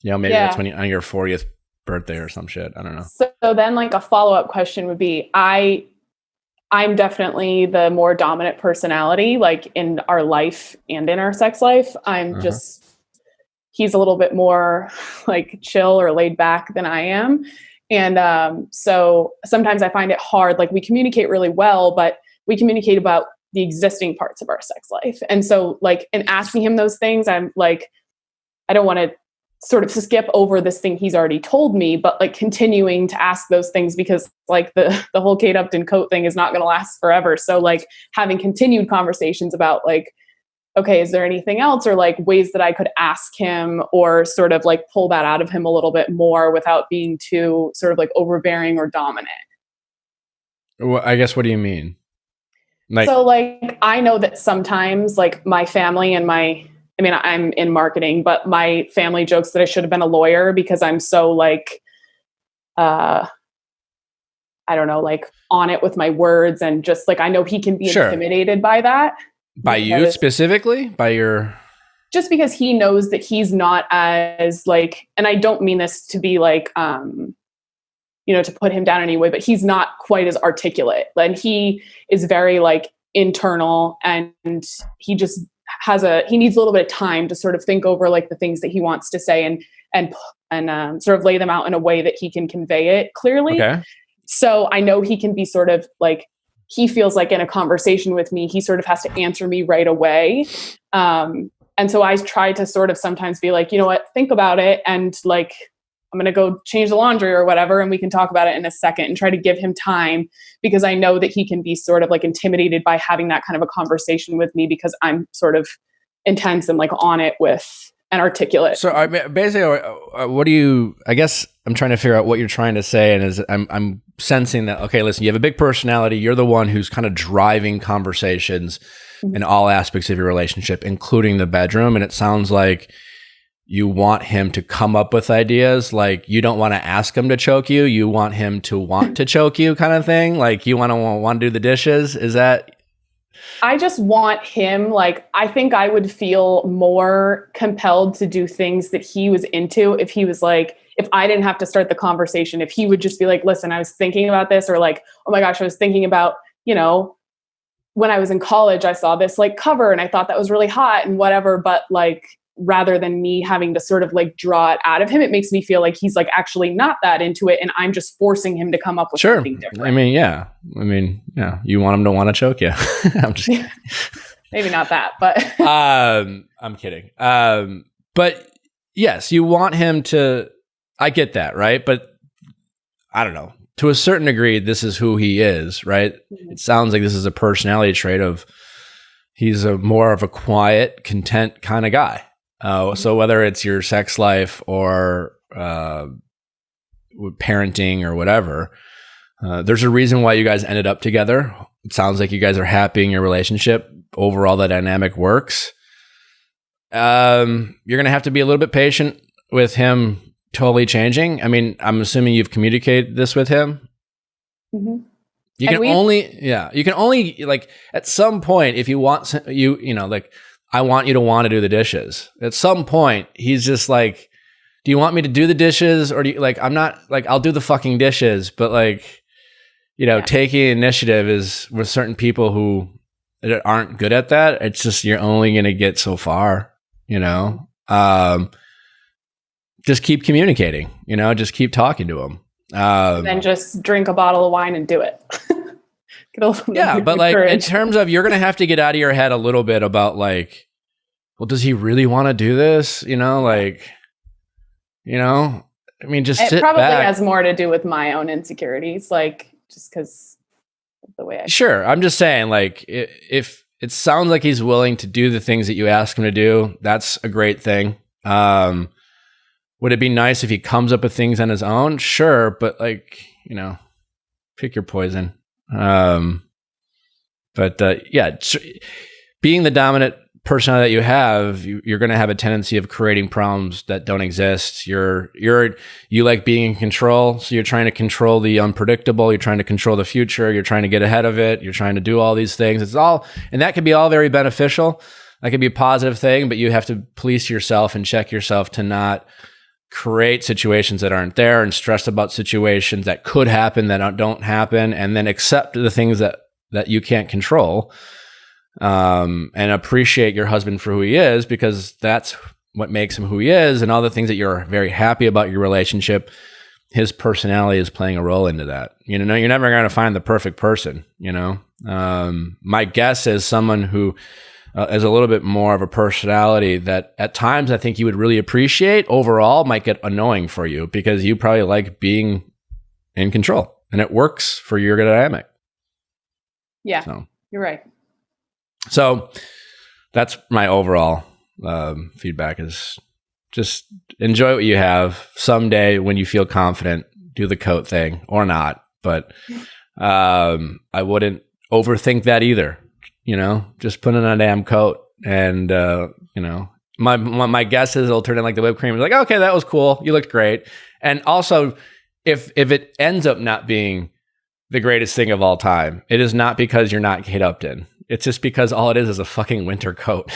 Maybe that's when on your 40th birthday or some shit. I don't know. So then like a follow-up question would be, I'm definitely the more dominant personality, like in our life and in our sex life. I'm just, he's a little bit more like chill or laid back than I am. And so sometimes I find it hard, like we communicate really well, but we communicate about the existing parts of our sex life. And so like, in asking him those things, I'm like, I don't want to sort of skip over this thing he's already told me, but like continuing to ask those things because like the whole Kate Upton coat thing is not going to last forever. So like having continued conversations about like, okay, is there anything else or like ways that I could ask him or sort of like pull that out of him a little bit more without being too sort of like overbearing or dominant? Well, I guess, what do you mean? So like, I know that sometimes like my family and I'm in marketing, but my family jokes that I should have been a lawyer because I'm so like, I don't know, like on it with my words and just like, I know he can be intimidated by that. By you specifically? By your... Just because he knows that he's not as like, and I don't mean this to be like, to put him down in any way, but he's not quite as articulate. And he is very like internal, and he just he needs a little bit of time to sort of think over like the things that he wants to say and sort of lay them out in a way that he can convey it clearly. Okay. So I know he can be sort of like, he feels like in a conversation with me, he sort of has to answer me right away. And so I try to sort of sometimes be like, you know what, think about it. And like, I'm going to go change the laundry or whatever, and we can talk about it in a second, and try to give him time, because I know that he can be sort of like intimidated by having that kind of a conversation with me, because I'm sort of intense and like on it with and articulate. So basically, what do you, I guess I'm trying to figure out what you're trying to say. And I'm sensing that, okay, listen, you have a big personality. You're the one who's kind of driving conversations in all aspects of your relationship, including the bedroom. And it sounds like you want him to come up with ideas. Like, you don't want to ask him to choke you. You want him to want to choke you, kind of thing. Like, you want to do the dishes. Is that? I just want him, like, I think I would feel more compelled to do things that he was into if he was like, if I didn't have to start the conversation, if he would just be like, listen, I was thinking about this, or like, oh my gosh, I was thinking about, when I was in college, I saw this like cover and I thought that was really hot and whatever. But like, rather than me having to sort of like draw it out of him, it makes me feel like he's like actually not that into it, and I'm just forcing him to come up with something different. I mean, yeah. You want him to want to choke you. I'm just kidding. Maybe not that, but I'm kidding. But yes, you want him to, I get that, right? But I don't know. To a certain degree, this is who he is, right? Mm-hmm. It sounds like this is a personality trait of, he's more of a quiet, content kind of guy. So whether it's your sex life or parenting or whatever, there's a reason why you guys ended up together. It sounds like you guys are happy in your relationship. Overall, the dynamic works. You're going to have to be a little bit patient with him totally changing. I mean, I'm assuming you've communicated this with him. Mm-hmm. You can only like at some point, if you want like, I want you to want to do the dishes. At some point, he's just like, do you want me to do the dishes? Or do you like, I'm not like, I'll do the fucking dishes, but like, taking initiative is with certain people who aren't good at that. It's just, you're only going to get so far, just keep communicating, just keep talking to him. Then just drink a bottle of wine and do it. But like in terms of, you're going to have to get out of your head a little bit about like, well, does he really want to do this? I mean, just sit probably back. Has more to do with my own insecurities, like just because of the way I Sure. I'm just saying, like, if it sounds like he's willing to do the things that you ask him to do, that's a great thing. Would it be nice if he comes up with things on his own? Sure. But like, pick your poison. Being the dominant personality that you have, you're going to have a tendency of creating problems that don't exist. You like being in control. So you're trying to control the unpredictable. You're trying to control the future. You're trying to get ahead of it. You're trying to do all these things. And that could be all very beneficial. That could be a positive thing, but you have to police yourself and check yourself to not create situations that aren't there and stress about situations that could happen that don't happen, and then accept the things that you can't control, and appreciate your husband for who he is, because that's what makes him who he is, and all the things that you're very happy about your relationship, his personality is playing a role into that. You're never going to find the perfect person. My guess is someone who is a little bit more of a personality that at times I think you would really appreciate, overall might get annoying for you, because you probably like being in control and it works for your dynamic. Yeah, so, you're right. So that's my overall feedback, is just enjoy what you have. Someday when you feel confident, do the coat thing or not. But I wouldn't overthink that either. Just put on a damn coat, and my guess is it'll turn in like the whipped cream. It's like, okay, that was cool. You looked great. And also, if it ends up not being the greatest thing of all time, it is not because you're not Kate Upton. it's just because all it is a fucking winter coat,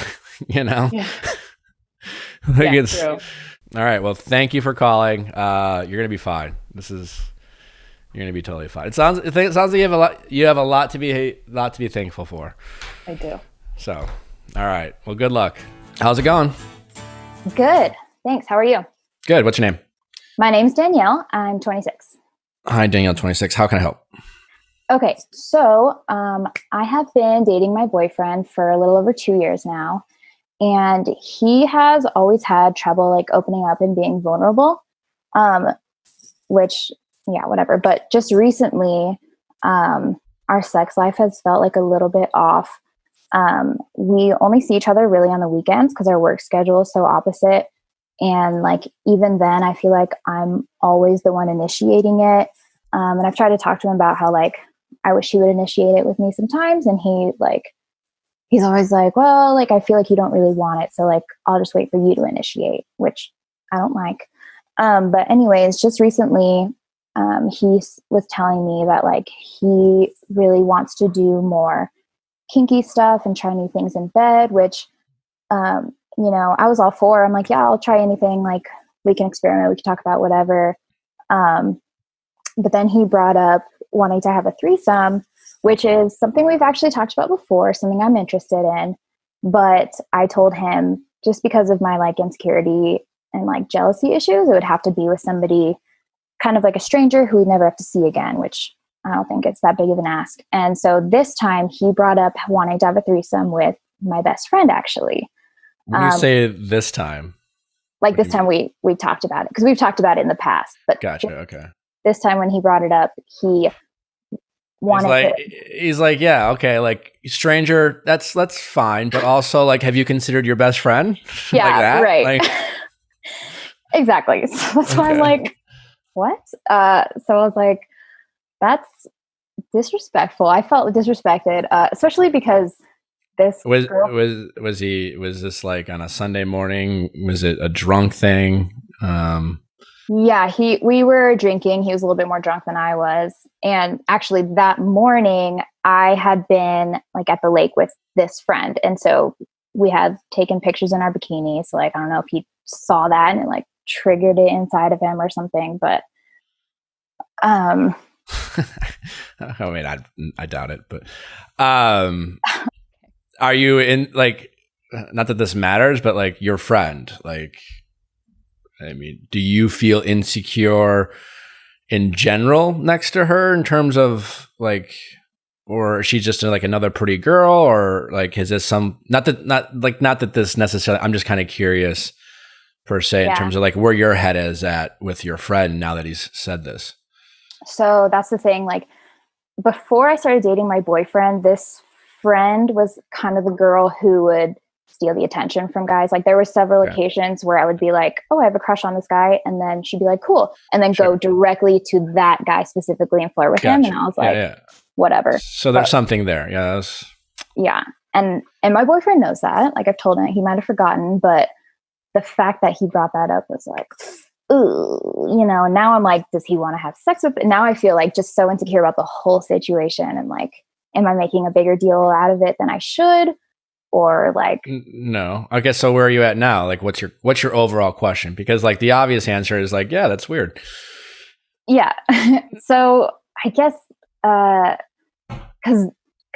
you know? Yeah. Like Yeah, it's true. all right. Well, thank you for calling. You're gonna be fine. You're gonna be totally fine. It sounds like you have a lot to be thankful for. I do. So, all right. Well, good luck. How's it going? Good. Thanks. How are you? Good. What's your name? My name's Danielle. I'm 26. Hi, Danielle, 26. How can I help? Okay. So I have been dating my boyfriend for a little over 2 years now. And he has always had trouble like opening up and being vulnerable, which, yeah, whatever. But just recently, our sex life has felt like a little bit off. We only see each other really on the weekends because our work schedule is so opposite. And like, even then I feel like I'm always the one initiating it. And I've tried to talk to him about how like, I wish he would initiate it with me sometimes. And he's always like, well, like, I feel like you don't really want it. So like, I'll just wait for you to initiate, which I don't like. But anyways, just recently, he was telling me that like, he really wants to do more kinky stuff and try new things in bed, which, you know, I was all for. I'm like, yeah, I'll try anything. Like, we can experiment. We can talk about whatever. But then he brought up wanting to have a threesome, which is something we've actually talked about before, something I'm interested in. But I told him just because of my like insecurity and like jealousy issues, it would have to be with somebody kind of like a stranger who we'd never have to see again, which I don't think it's that big of an ask. And so this time he brought up wanting to have a threesome with my best friend, actually. When you say this time, like this time we talked about it because we've talked about it in the past, but gotcha. Okay. This time when he brought it up, he wanted he's like, yeah, okay, like stranger, that's fine, but also like, have you considered your best friend? Yeah, like that? right. Like, exactly. So that's why I'm like, what? So I was like, that's disrespectful. I felt disrespected, especially because this was girl, was this like on a Sunday morning? Was it a drunk thing? Yeah, we were drinking. He was a little bit more drunk than I was. And actually that morning I had been like at the lake with this friend. And so we had taken pictures in our bikinis. So like, I don't know if he saw that and it like triggered it inside of him or something, but, I mean, I doubt it, but, are you in like, not that this matters, but like your friend, like, I mean, do you feel insecure in general next to her in terms of like, or is she just like another pretty girl, or like, is this some, not that this necessarily, I'm just kind of curious per se in terms of like where your head is at with your friend now that he's said this. So that's the thing. Like before I started dating my boyfriend, this friend was kind of the girl who would steal the attention from guys. Like there were several occasions where I would be like, oh, I have a crush on this guy. And then she'd be like, cool. And then go directly to that guy specifically and flirt with him. And I was like, whatever. So there's something there. Yes. Yeah. And my boyfriend knows that. Like I've told him, he might've forgotten, but the fact that he brought that up was like, ooh, you know, and now I'm like, does he want to have sex with it? Now I feel like just so insecure about the whole situation. And like, am I making a bigger deal out of it than I should? Or like, no, I guess so. Where are you at now? Like, what's your overall question? Because like the obvious answer is like, yeah, that's weird. Yeah. So I guess, cause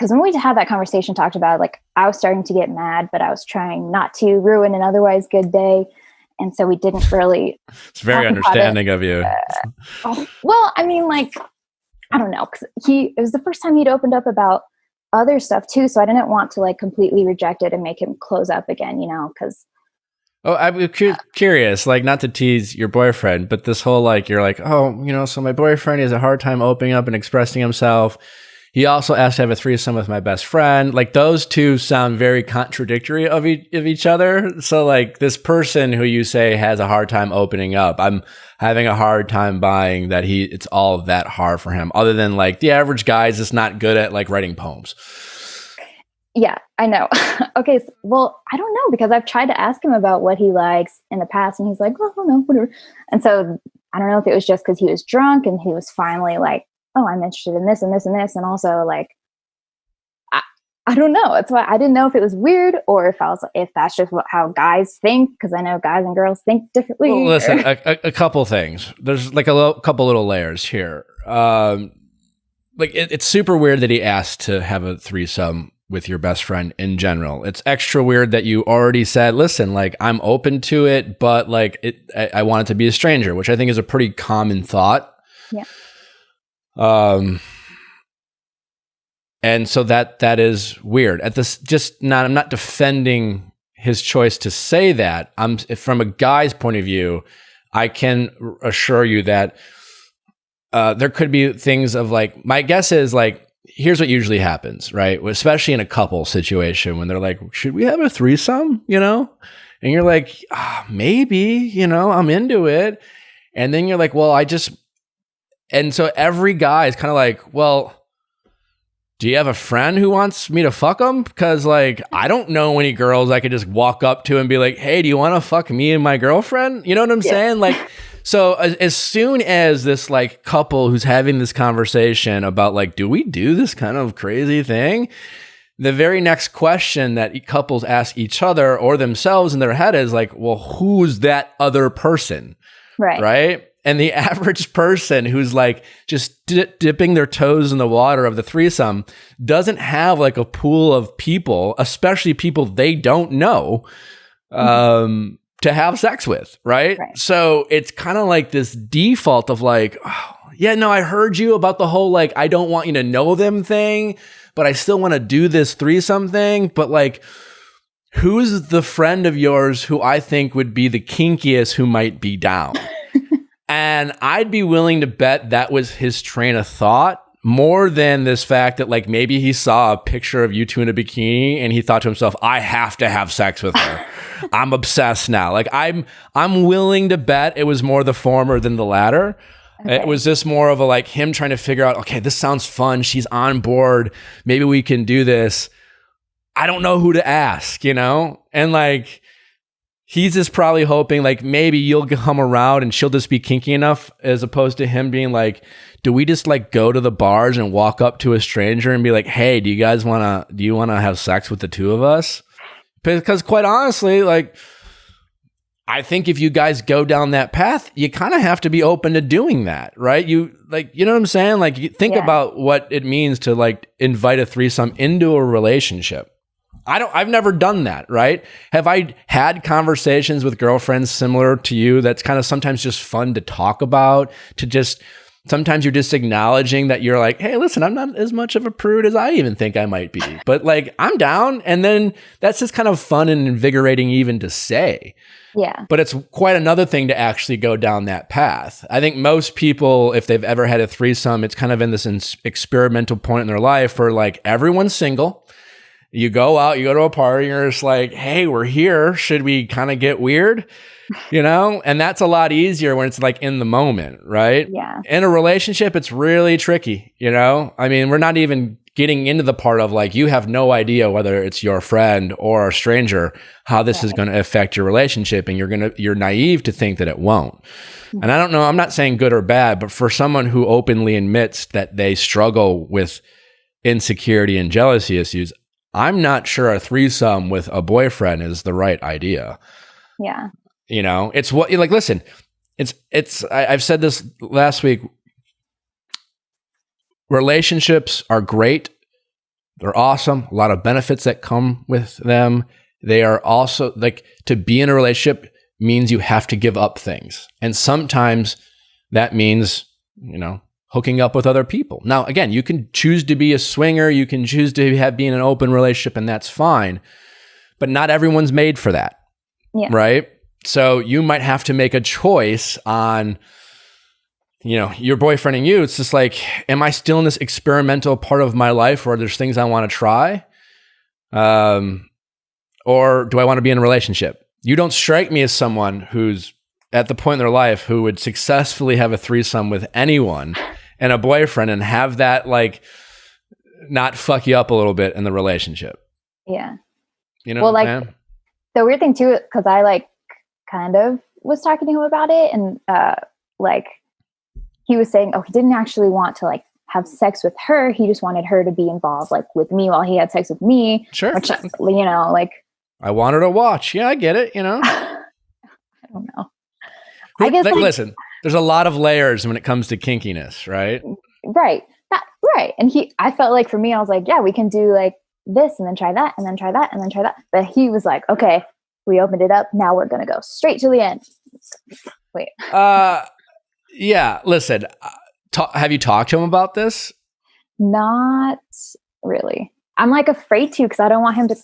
when we had that conversation, talked about like, I was starting to get mad, but I was trying not to ruin an otherwise good day. And so we didn't really. It's very understanding of you. Well, I mean, like, I don't know. Cause it was the first time he'd opened up about other stuff too. So I didn't want to like completely reject it and make him close up again, you know, cause. Oh, I'm curious, like not to tease your boyfriend, but this whole, like, you're like, oh, you know, so my boyfriend has a hard time opening up and expressing himself. He also asked to have a threesome with my best friend. Like those two sound very contradictory of each other. So like this person who you say has a hard time opening up, I'm having a hard time buying that it's all that hard for him, other than like the average guy is just not good at like writing poems. Yeah, I know. Okay. Well, I don't know, because I've tried to ask him about what he likes in the past and he's like, oh, no, whatever. And so I don't know if it was just because he was drunk and he was finally like, oh, I'm interested in this and this and this. And also like, I don't know. That's why I didn't know if it was weird or if that's just how guys think, because I know guys and girls think differently. Well, listen, a couple things. There's like couple little layers here. Like it's super weird that he asked to have a threesome with your best friend in general. It's extra weird that you already said, listen, like I'm open to it, but like I want it to be a stranger, which I think is a pretty common thought. Yeah. And so that is weird. I'm not defending his choice to say that. From a guy's point of view, I can assure you that there could be things of like, my guess is like, here's what usually happens, right? Especially in a couple situation when they're like, should we have a threesome? You know? And you're like, maybe, you know, I'm into it. And then you're like, well, and so every guy is kind of like, well, do you have a friend who wants me to fuck them? Because like, I don't know any girls I could just walk up to and be like, hey, do you want to fuck me and my girlfriend? You know what I'm saying? Like, so as soon as this like couple who's having this conversation about like, do we do this kind of crazy thing? The very next question that couples ask each other or themselves in their head is like, well, who's that other person? Right? And the average person who's like just dipping their toes in the water of the threesome doesn't have like a pool of people, especially people they don't know, to have sex with, right? So it's kind of like this default of like, oh, yeah, no, I heard you about the whole like, I don't want you to know them thing, but I still want to do this threesome thing. But like, who's the friend of yours who I think would be the kinkiest who might be down? And I'd be willing to bet that was his train of thought more than this fact that like maybe he saw a picture of you two in a bikini and he thought to himself, I have to have sex with her. I'm obsessed now. Like I'm willing to bet it was more the former than the latter. Okay. It was just more of a like him trying to figure out, okay, this sounds fun. She's on board. Maybe we can do this. I don't know who to ask, you know? And like, he's just probably hoping like maybe you'll come around and she'll just be kinky enough, as opposed to him being like, do we just like go to the bars and walk up to a stranger and be like, hey, do you want to have sex with the two of us? Because quite honestly, like, I think if you guys go down that path, you kind of have to be open to doing that, right? You know what I'm saying? Like, you think about what it means to like invite a threesome into a relationship. I've never done that, right? Have I had conversations with girlfriends similar to you that's kind of sometimes just fun to talk about, sometimes you're just acknowledging that you're like, hey, listen, I'm not as much of a prude as I even think I might be, but like, I'm down. And then that's just kind of fun and invigorating even to say. Yeah. But it's quite another thing to actually go down that path. I think most people, if they've ever had a threesome, it's kind of in this experimental point in their life where like everyone's single. You go out, you go to a party, you're just like, hey, we're here. Should we kind of get weird? You know? And that's a lot easier when it's like in the moment, right? Yeah. In a relationship, it's really tricky, you know? I mean, we're not even getting into the part of like, you have no idea whether it's your friend or a stranger, how this is going to affect your relationship. And you're naive to think that it won't. And I don't know, I'm not saying good or bad, but for someone who openly admits that they struggle with insecurity and jealousy issues, I'm not sure a threesome with a boyfriend is the right idea. Yeah. You know, it's what like, listen, I've said this last week. Relationships are great. They're awesome. A lot of benefits that come with them. They are also like, to be in a relationship means you have to give up things. And sometimes that means, you know, hooking up with other people. Now, again, you can choose to be a swinger. You can choose to be in an open relationship, and that's fine. But not everyone's made for that, right? So you might have to make a choice on, you know, your boyfriend and you. It's just like, am I still in this experimental part of my life where there's things I want to try? Or do I want to be in a relationship? You don't strike me as someone who's at the point in their life who would successfully have a threesome with anyone and a boyfriend and have that like not fuck you up a little bit in the relationship. Yeah. You know, well, like the weird thing too, because I like kind of was talking to him about it, and like he was saying, oh, he didn't actually want to like have sex with her. He just wanted her to be involved, like with me while he had sex with me. Sure. Which, you know, like, I want her to watch. Yeah, I get it. You know, I don't know. I guess like, listen, there's a lot of layers when it comes to kinkiness, right? Right. Right. And I felt like for me, I was like, yeah, we can do like this and then try that and then try that and then try that. But he was like, okay, we opened it up. Now we're going to go straight to the end. Wait. Yeah. Listen, have you talked to him about this? Not really. I'm like afraid to, because I don't want him to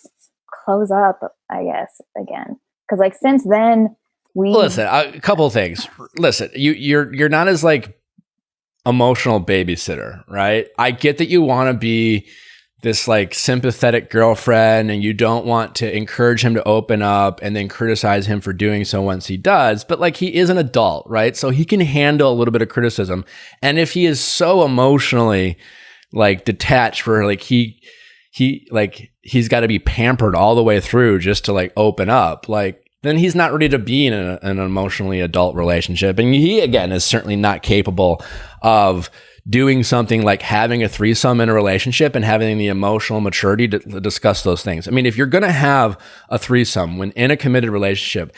close up, I guess, again. Because like since then listen, a couple of things. Listen, you're not as like emotional babysitter, right? I get that you want to be this like sympathetic girlfriend and you don't want to encourage him to open up and then criticize him for doing so once he does, but like he is an adult, right? So he can handle a little bit of criticism. And if he is so emotionally like detached for like he's got to be pampered all the way through just to like open up, like then he's not ready to be in an emotionally adult relationship. And he, again, is certainly not capable of doing something like having a threesome in a relationship and having the emotional maturity to discuss those things. I mean, if you're going to have a threesome when in a committed relationship,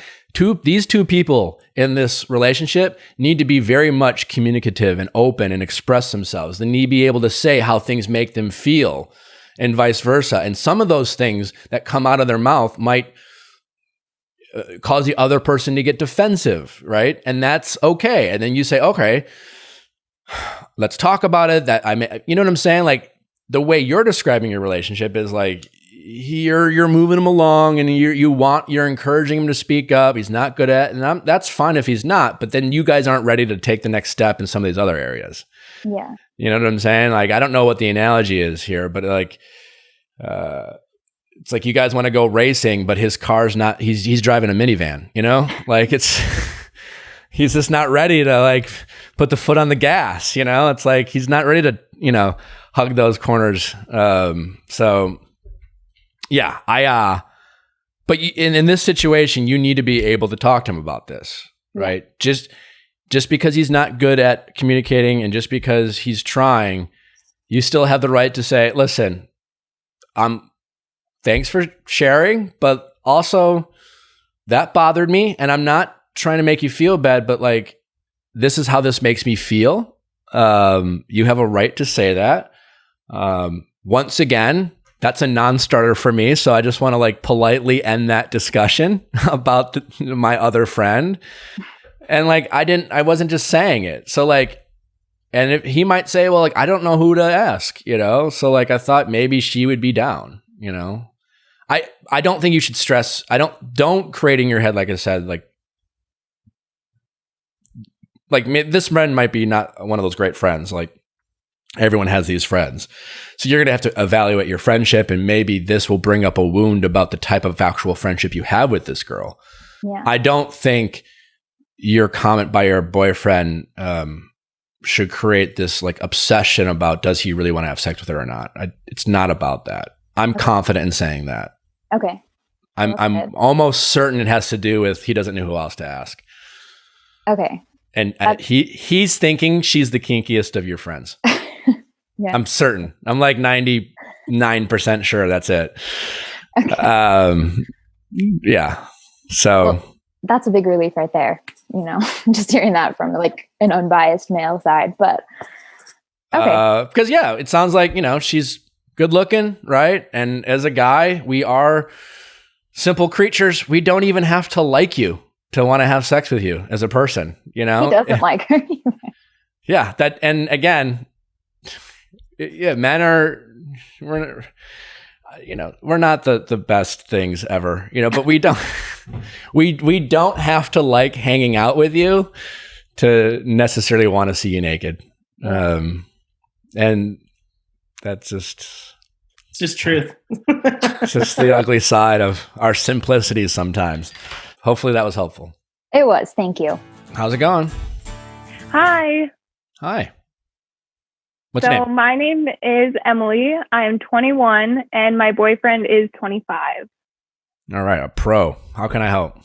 these two people in this relationship need to be very much communicative and open and express themselves. They need to be able to say how things make them feel and vice versa. And some of those things that come out of their mouth might cause the other person to get defensive, right? And that's okay. And then you say, okay, let's talk about it. You know what I'm saying? Like the way you're describing your relationship is like you're moving him along and you're encouraging him to speak up. He's not good at, and that's fine if he's not. But then you guys aren't ready to take the next step in some of these other areas. Yeah, you know what I'm saying? Like I don't know what the analogy is here, but like. It's like you guys want to go racing, but his car's not, he's driving a minivan, you know, like he's just not ready to like put the foot on the gas, you know, it's like, he's not ready to, you know, hug those corners. So yeah, but in this situation, you need to be able to talk to him about this, right? Just because he's not good at communicating and just because he's trying, you still have the right to say, listen, thanks for sharing, but also that bothered me. And I'm not trying to make you feel bad, but like, this is how this makes me feel. You have a right to say that. Once again, that's a non-starter for me. So I just want to like politely end that discussion about my other friend. And like, I wasn't just saying it. So like, and if he might say, well, like, I don't know who to ask, you know? So like, I thought maybe she would be down, you know? I don't think you should stress. Don't create in your head, like I said, like this friend might be not one of those great friends. Like everyone has these friends. So you're going to have to evaluate your friendship, and maybe this will bring up a wound about the type of actual friendship you have with this girl. Yeah. I don't think your comment by your boyfriend, should create this like obsession about does he really want to have sex with her or not. It's not about that. I'm confident in saying that. Okay. I'm almost certain it has to do with he doesn't know who else to ask. Okay. And he's thinking she's the kinkiest of your friends. Yeah. I'm certain. I'm like 99% sure that's it. Okay. Yeah. So well, that's a big relief right there. You know, just hearing that from like an unbiased male side, but okay. Because yeah, it sounds like, you know, she's good looking, right? And as a guy, we are simple creatures. We don't even have to like you to want to have sex with you as a person, you know? He doesn't like her. Yeah. And again, yeah, we're not the best things ever, you know, but we don't, we don't have to like hanging out with you to necessarily want to see you naked. And that's it's just truth. It's just the ugly side of our simplicity sometimes. Hopefully that was helpful. It was. Thank you. How's it going? Hi. Hi. What's your name? My name is Emily. I am 21 and my boyfriend is 25. All right. A pro. How can I help?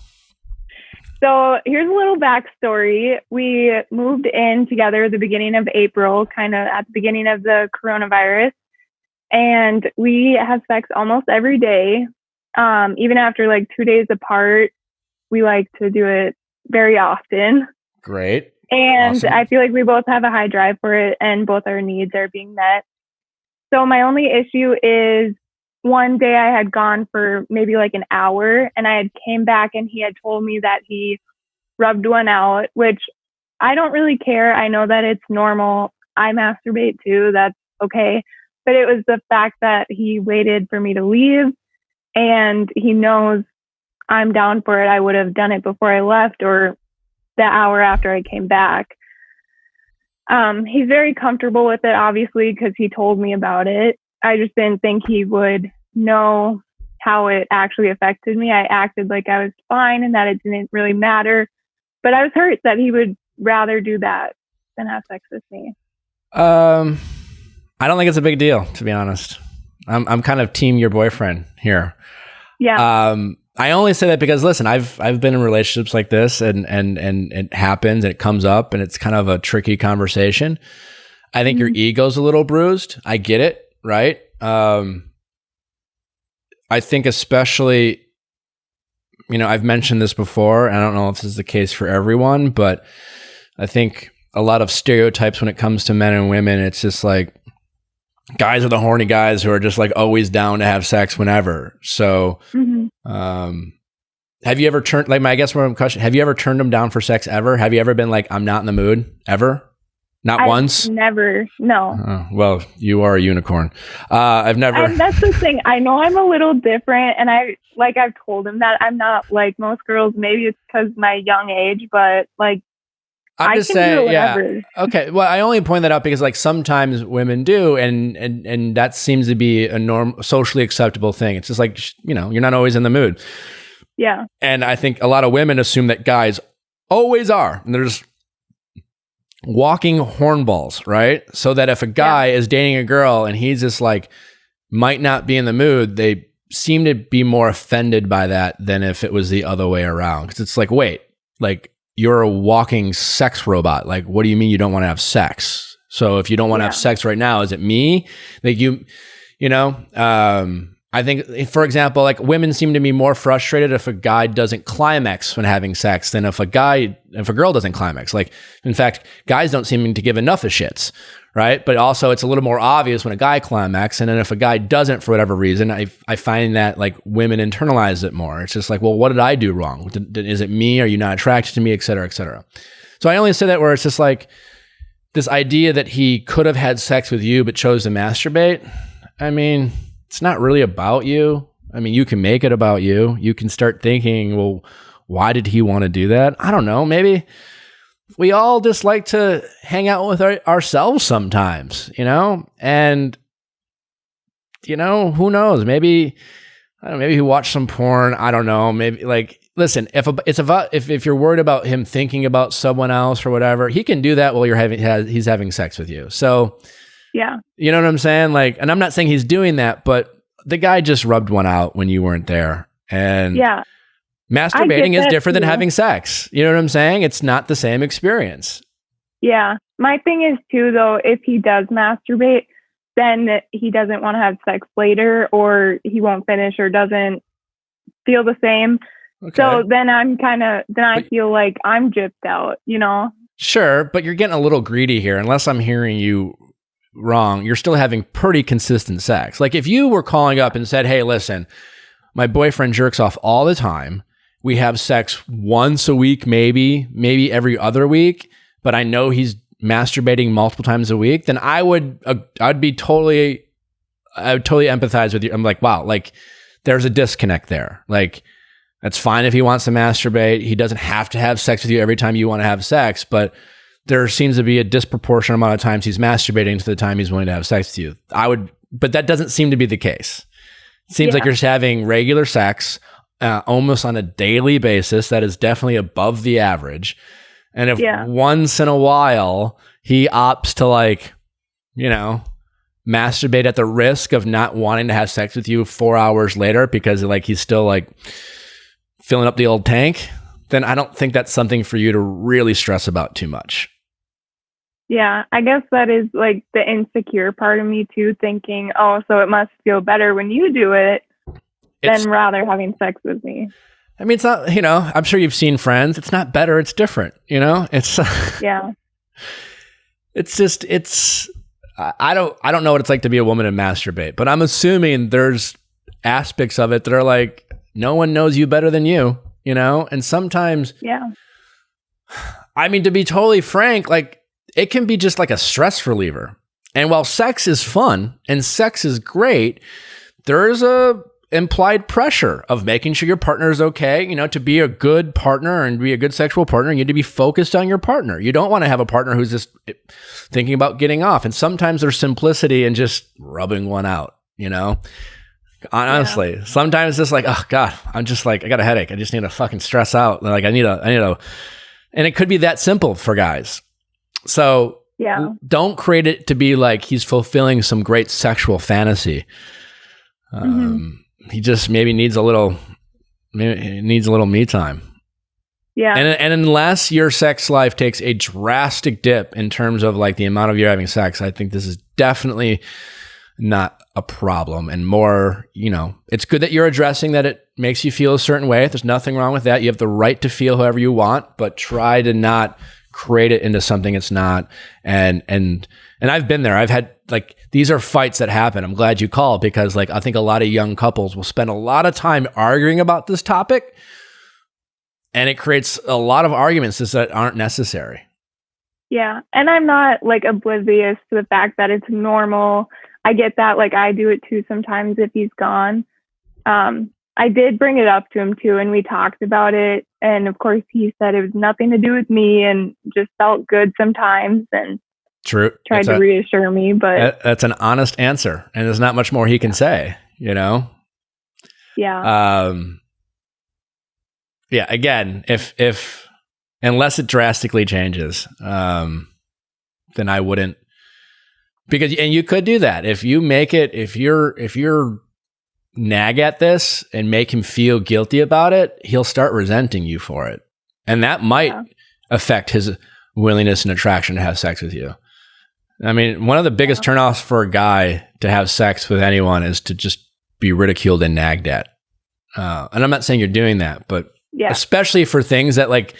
So here's a little backstory. We moved in together at the beginning of April, kind of at the beginning of the coronavirus. And we have sex almost every day. Even after like 2 days apart, we like to do it very often. Great. And Awesome. I feel like we both have a high drive for it and both our needs are being met. So my only issue is one day I had gone for maybe like an hour and I had came back and he had told me that he rubbed one out, which I don't really care. I know that it's normal. I masturbate too. That's okay. But it was the fact that he waited for me to leave and he knows I'm down for it. I would have done it before I left or the hour after I came back. He's very comfortable with it, obviously, because he told me about it. I just didn't think he would know how it actually affected me. I acted like I was fine and that it didn't really matter. But I was hurt that he would rather do that than have sex with me. I don't think it's a big deal, to be honest. I'm kind of team your boyfriend here. Yeah. I only say that because listen, I've been in relationships like this and it happens and it comes up and it's kind of a tricky conversation. I think your ego's a little bruised. I get it, right? I think especially, I've mentioned this before. I don't know if this is the case for everyone, but I think a lot of stereotypes when it comes to men and women, it's just like guys are the horny guys who are just like always down to have sex whenever. So, have you ever turned, like my guess one question, have you ever turned them down for sex ever? Have you ever been like, I'm not in the mood ever? Not once? Never. No. Oh, well, you are a unicorn. I've never. And that's the thing. I know I'm a little different and I've told him that I'm not like most girls. Maybe it's because my young age, but like, I'm just saying, yeah. Okay. Well, I only point that out because like sometimes women do, and that seems to be a socially acceptable thing. It's just like, you're not always in the mood. Yeah. And I think a lot of women assume that guys always are, and they're just walking hornballs, right? So that if a guy is dating a girl and he's just like, might not be in the mood, they seem to be more offended by that than if it was the other way around. Because it's like, wait, like, you're a walking sex robot. Like, what do you mean you don't want to have sex? So if you don't want to have sex right now, is it me? Like I think, for example, like women seem to be more frustrated if a guy doesn't climax when having sex than if a girl doesn't climax. Like, in fact, guys don't seem to give enough of shits, right? But also it's a little more obvious when a guy climax. And then if a guy doesn't for whatever reason, I find that like women internalize it more. It's just like, well, what did I do wrong? Is it me? Are you not attracted to me? Et cetera, et cetera. So I only say that where it's just like this idea that he could have had sex with you, but chose to masturbate. I mean, it's not really about you. I mean, you can make it about you. You can start thinking, well, why did he want to do that? I don't know. Maybe we all just like to hang out with ourselves sometimes, and, who knows? Maybe he watched some porn. I don't know. Maybe like, listen, if you're worried about him thinking about someone else or whatever, he can do that while he's having sex with you. So yeah, you know what I'm saying? Like, and I'm not saying he's doing that, but the guy just rubbed one out when you weren't there. And masturbating is different than having sex. You know what I'm saying? It's not the same experience. Yeah. My thing is too, though, if he does masturbate, then he doesn't want to have sex later, or he won't finish or doesn't feel the same. Okay. So then I feel like I'm gypped out, Sure. But you're getting a little greedy here. Unless I'm hearing you wrong, you're still having pretty consistent sex. Like if you were calling up and said, hey, listen, my boyfriend jerks off all the time. We have sex once a week, maybe every other week, but I know he's masturbating multiple times a week, then I would totally empathize with you. I'm like, wow, like there's a disconnect there. Like that's fine if he wants to masturbate. He doesn't have to have sex with you every time you want to have sex, but there seems to be a disproportionate amount of times he's masturbating to the time he's willing to have sex with you. But that doesn't seem to be the case. It seems like you're just having regular sex almost on a daily basis. That is definitely above the average. And if once in a while he opts to masturbate at the risk of not wanting to have sex with you 4 hours later because like he's still like filling up the old tank, then I don't think that's something for you to really stress about too much. Yeah, I guess that is like the insecure part of me too, thinking, oh, so it must feel better when you do it than rather having sex with me. I mean, it's not, you know, I'm sure you've seen Friends. It's not better. It's different, you know, it's, yeah, it's just, it's, I don't know what it's like to be a woman and masturbate, but I'm assuming there's aspects of it that are like, no one knows you better than you know? And sometimes, yeah, I mean, to be totally frank, like it can be just like a stress reliever. And while sex is fun and sex is great, there is a implied pressure of making sure your partner is okay. You know, to be a good partner and be a good sexual partner, you need to be focused on your partner. You don't want to have a partner who's just thinking about getting off. And sometimes there's simplicity in just rubbing one out, you know? Honestly, sometimes it's just like, oh God, I'm just like, I got a headache. I just need to fucking stress out. Like I need a, and it could be that simple for guys. So don't create it to be like he's fulfilling some great sexual fantasy. He just maybe needs a little me time. Yeah. And unless your sex life takes a drastic dip in terms of like the amount of you having sex, I think this is definitely not a problem. And more, you know, it's good that you're addressing that it makes you feel a certain way. There's nothing wrong with that. You have the right to feel however you want, but try to not create it into something it's not. And I've been there. I've had like, these are fights that happen. I'm glad you called because like, I think a lot of young couples will spend a lot of time arguing about this topic and it creates a lot of arguments that aren't necessary. Yeah. And I'm not like oblivious to the fact that it's normal. I get that. Like I do it too sometimes if he's gone. I did bring it up to him too, and we talked about it. And of course, he said it was nothing to do with me and just felt good sometimes. And tried to reassure me, but that's an honest answer, and there's not much more he can say. You know. Yeah. Yeah. Again, if unless it drastically changes, then I wouldn't. Because and you could do that if you make it if you're nag at this and make him feel guilty about it, he'll start resenting you for it, and that might affect his willingness and attraction to have sex with you. I mean, one of the biggest turnoffs for a guy to have sex with anyone is to just be ridiculed and nagged at. And I'm not saying you're doing that, but especially for things that like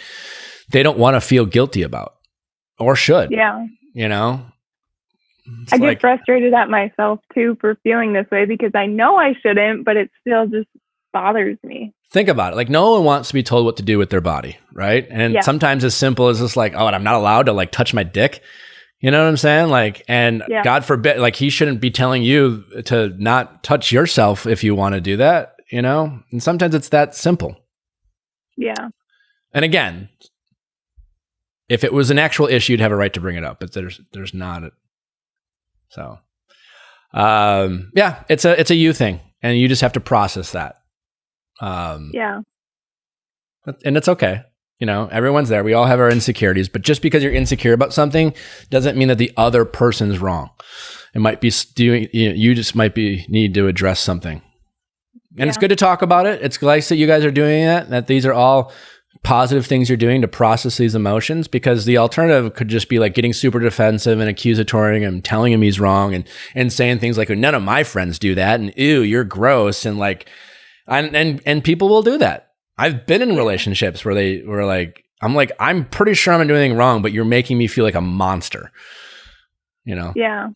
they don't want to feel guilty about or should. Yeah. You know. I get frustrated at myself too for feeling this way because I know I shouldn't, but it still just bothers me. Think about it. Like no one wants to be told what to do with their body, right? And sometimes as simple as just like, oh, and I'm not allowed to like touch my dick. You know what I'm saying? Like, and God forbid, like he shouldn't be telling you to not touch yourself if you want to do that, you know? And sometimes it's that simple. Yeah. And again, if it was an actual issue, you'd have a right to bring it up, but there's not. So, it's a you thing, and you just have to process that. And it's okay. You know, everyone's there. We all have our insecurities, but just because you're insecure about something doesn't mean that the other person's wrong. It might be you just might need to address something. And it's good to talk about it. It's nice that you guys are doing that these are all positive things you're doing to process these emotions, because the alternative could just be like getting super defensive and accusatory and telling him he's wrong and saying things like, none of my friends do that. And ew, you're gross. And like, and people will do that. I've been in relationships where they were like, I'm pretty sure I'm not doing anything wrong, but you're making me feel like a monster, you know? Yeah.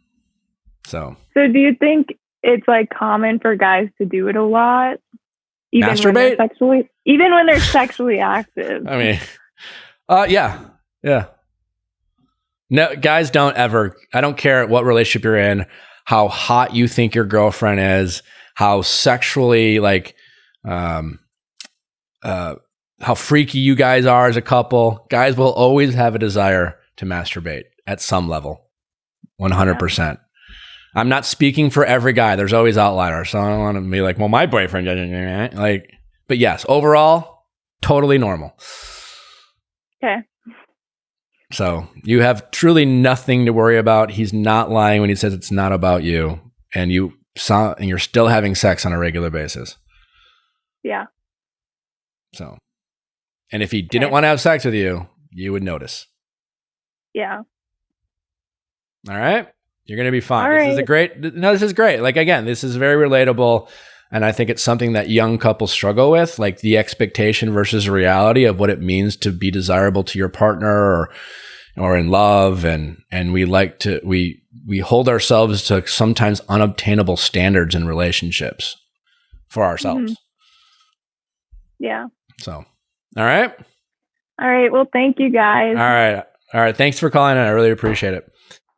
So do you think it's like common for guys to do it a lot? Masturbate? Even when they're sexually active. I mean, yeah. No, guys don't ever, I don't care what relationship you're in, how hot you think your girlfriend is, how sexually like, how freaky you guys are as a couple. Guys will always have a desire to masturbate at some level. 100%. Yeah. I'm not speaking for every guy. There's always outliers. So I don't want to be like, well, my boyfriend doesn't like, but yes, overall, totally normal. Okay. So you have truly nothing to worry about. He's not lying when he says it's not about you, and you're still having sex on a regular basis. Yeah. So And if he didn't want to have sex with you, you would notice. Yeah. All right. You're going to be fine. All This is right. this is great. Like, again, this is very relatable. And I think it's something that young couples struggle with, like the expectation versus reality of what it means to be desirable to your partner or in love. And we like to, we hold ourselves to sometimes unobtainable standards in relationships for ourselves. Yeah. So, all right. All right. Well, thank you guys. All right. Thanks for calling in. I really appreciate it.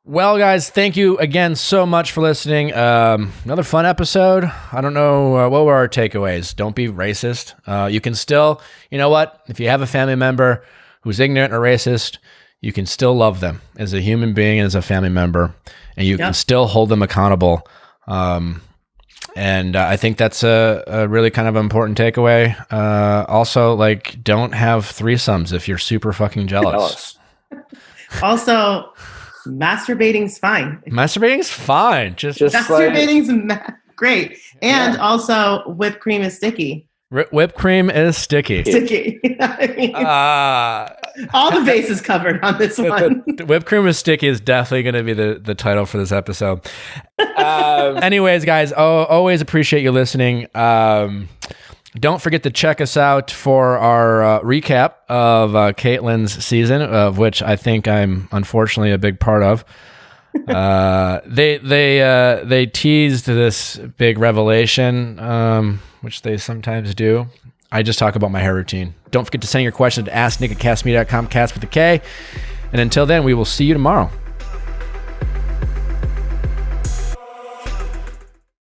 Well, guys, thank you again so much for listening. Another fun episode. I don't know, what were our takeaways? Don't be racist. You can still, you know what? If you have a family member who's ignorant or racist, you can still love them as a human being and as a family member, and you can still hold them accountable. And I think that's a really kind of important takeaway. Also, like, don't have threesomes if you're super fucking jealous. Also, masturbating's fine. Masturbating's fine. Just masturbating's great. And also, whipped cream is sticky. Whipped cream is sticky. Sticky. I mean, all the bases covered on this one. Whipped cream is sticky is definitely going to be the title for this episode. Anyways, guys, always appreciate you listening. Don't forget to check us out for our recap of Caitlin's season, of which I think I'm unfortunately a big part of. They teased this big revelation, which they sometimes do. I just talk about my hair routine. Don't forget to send your question to asknick@castme.com, cast with a K. And until then, we will see you tomorrow.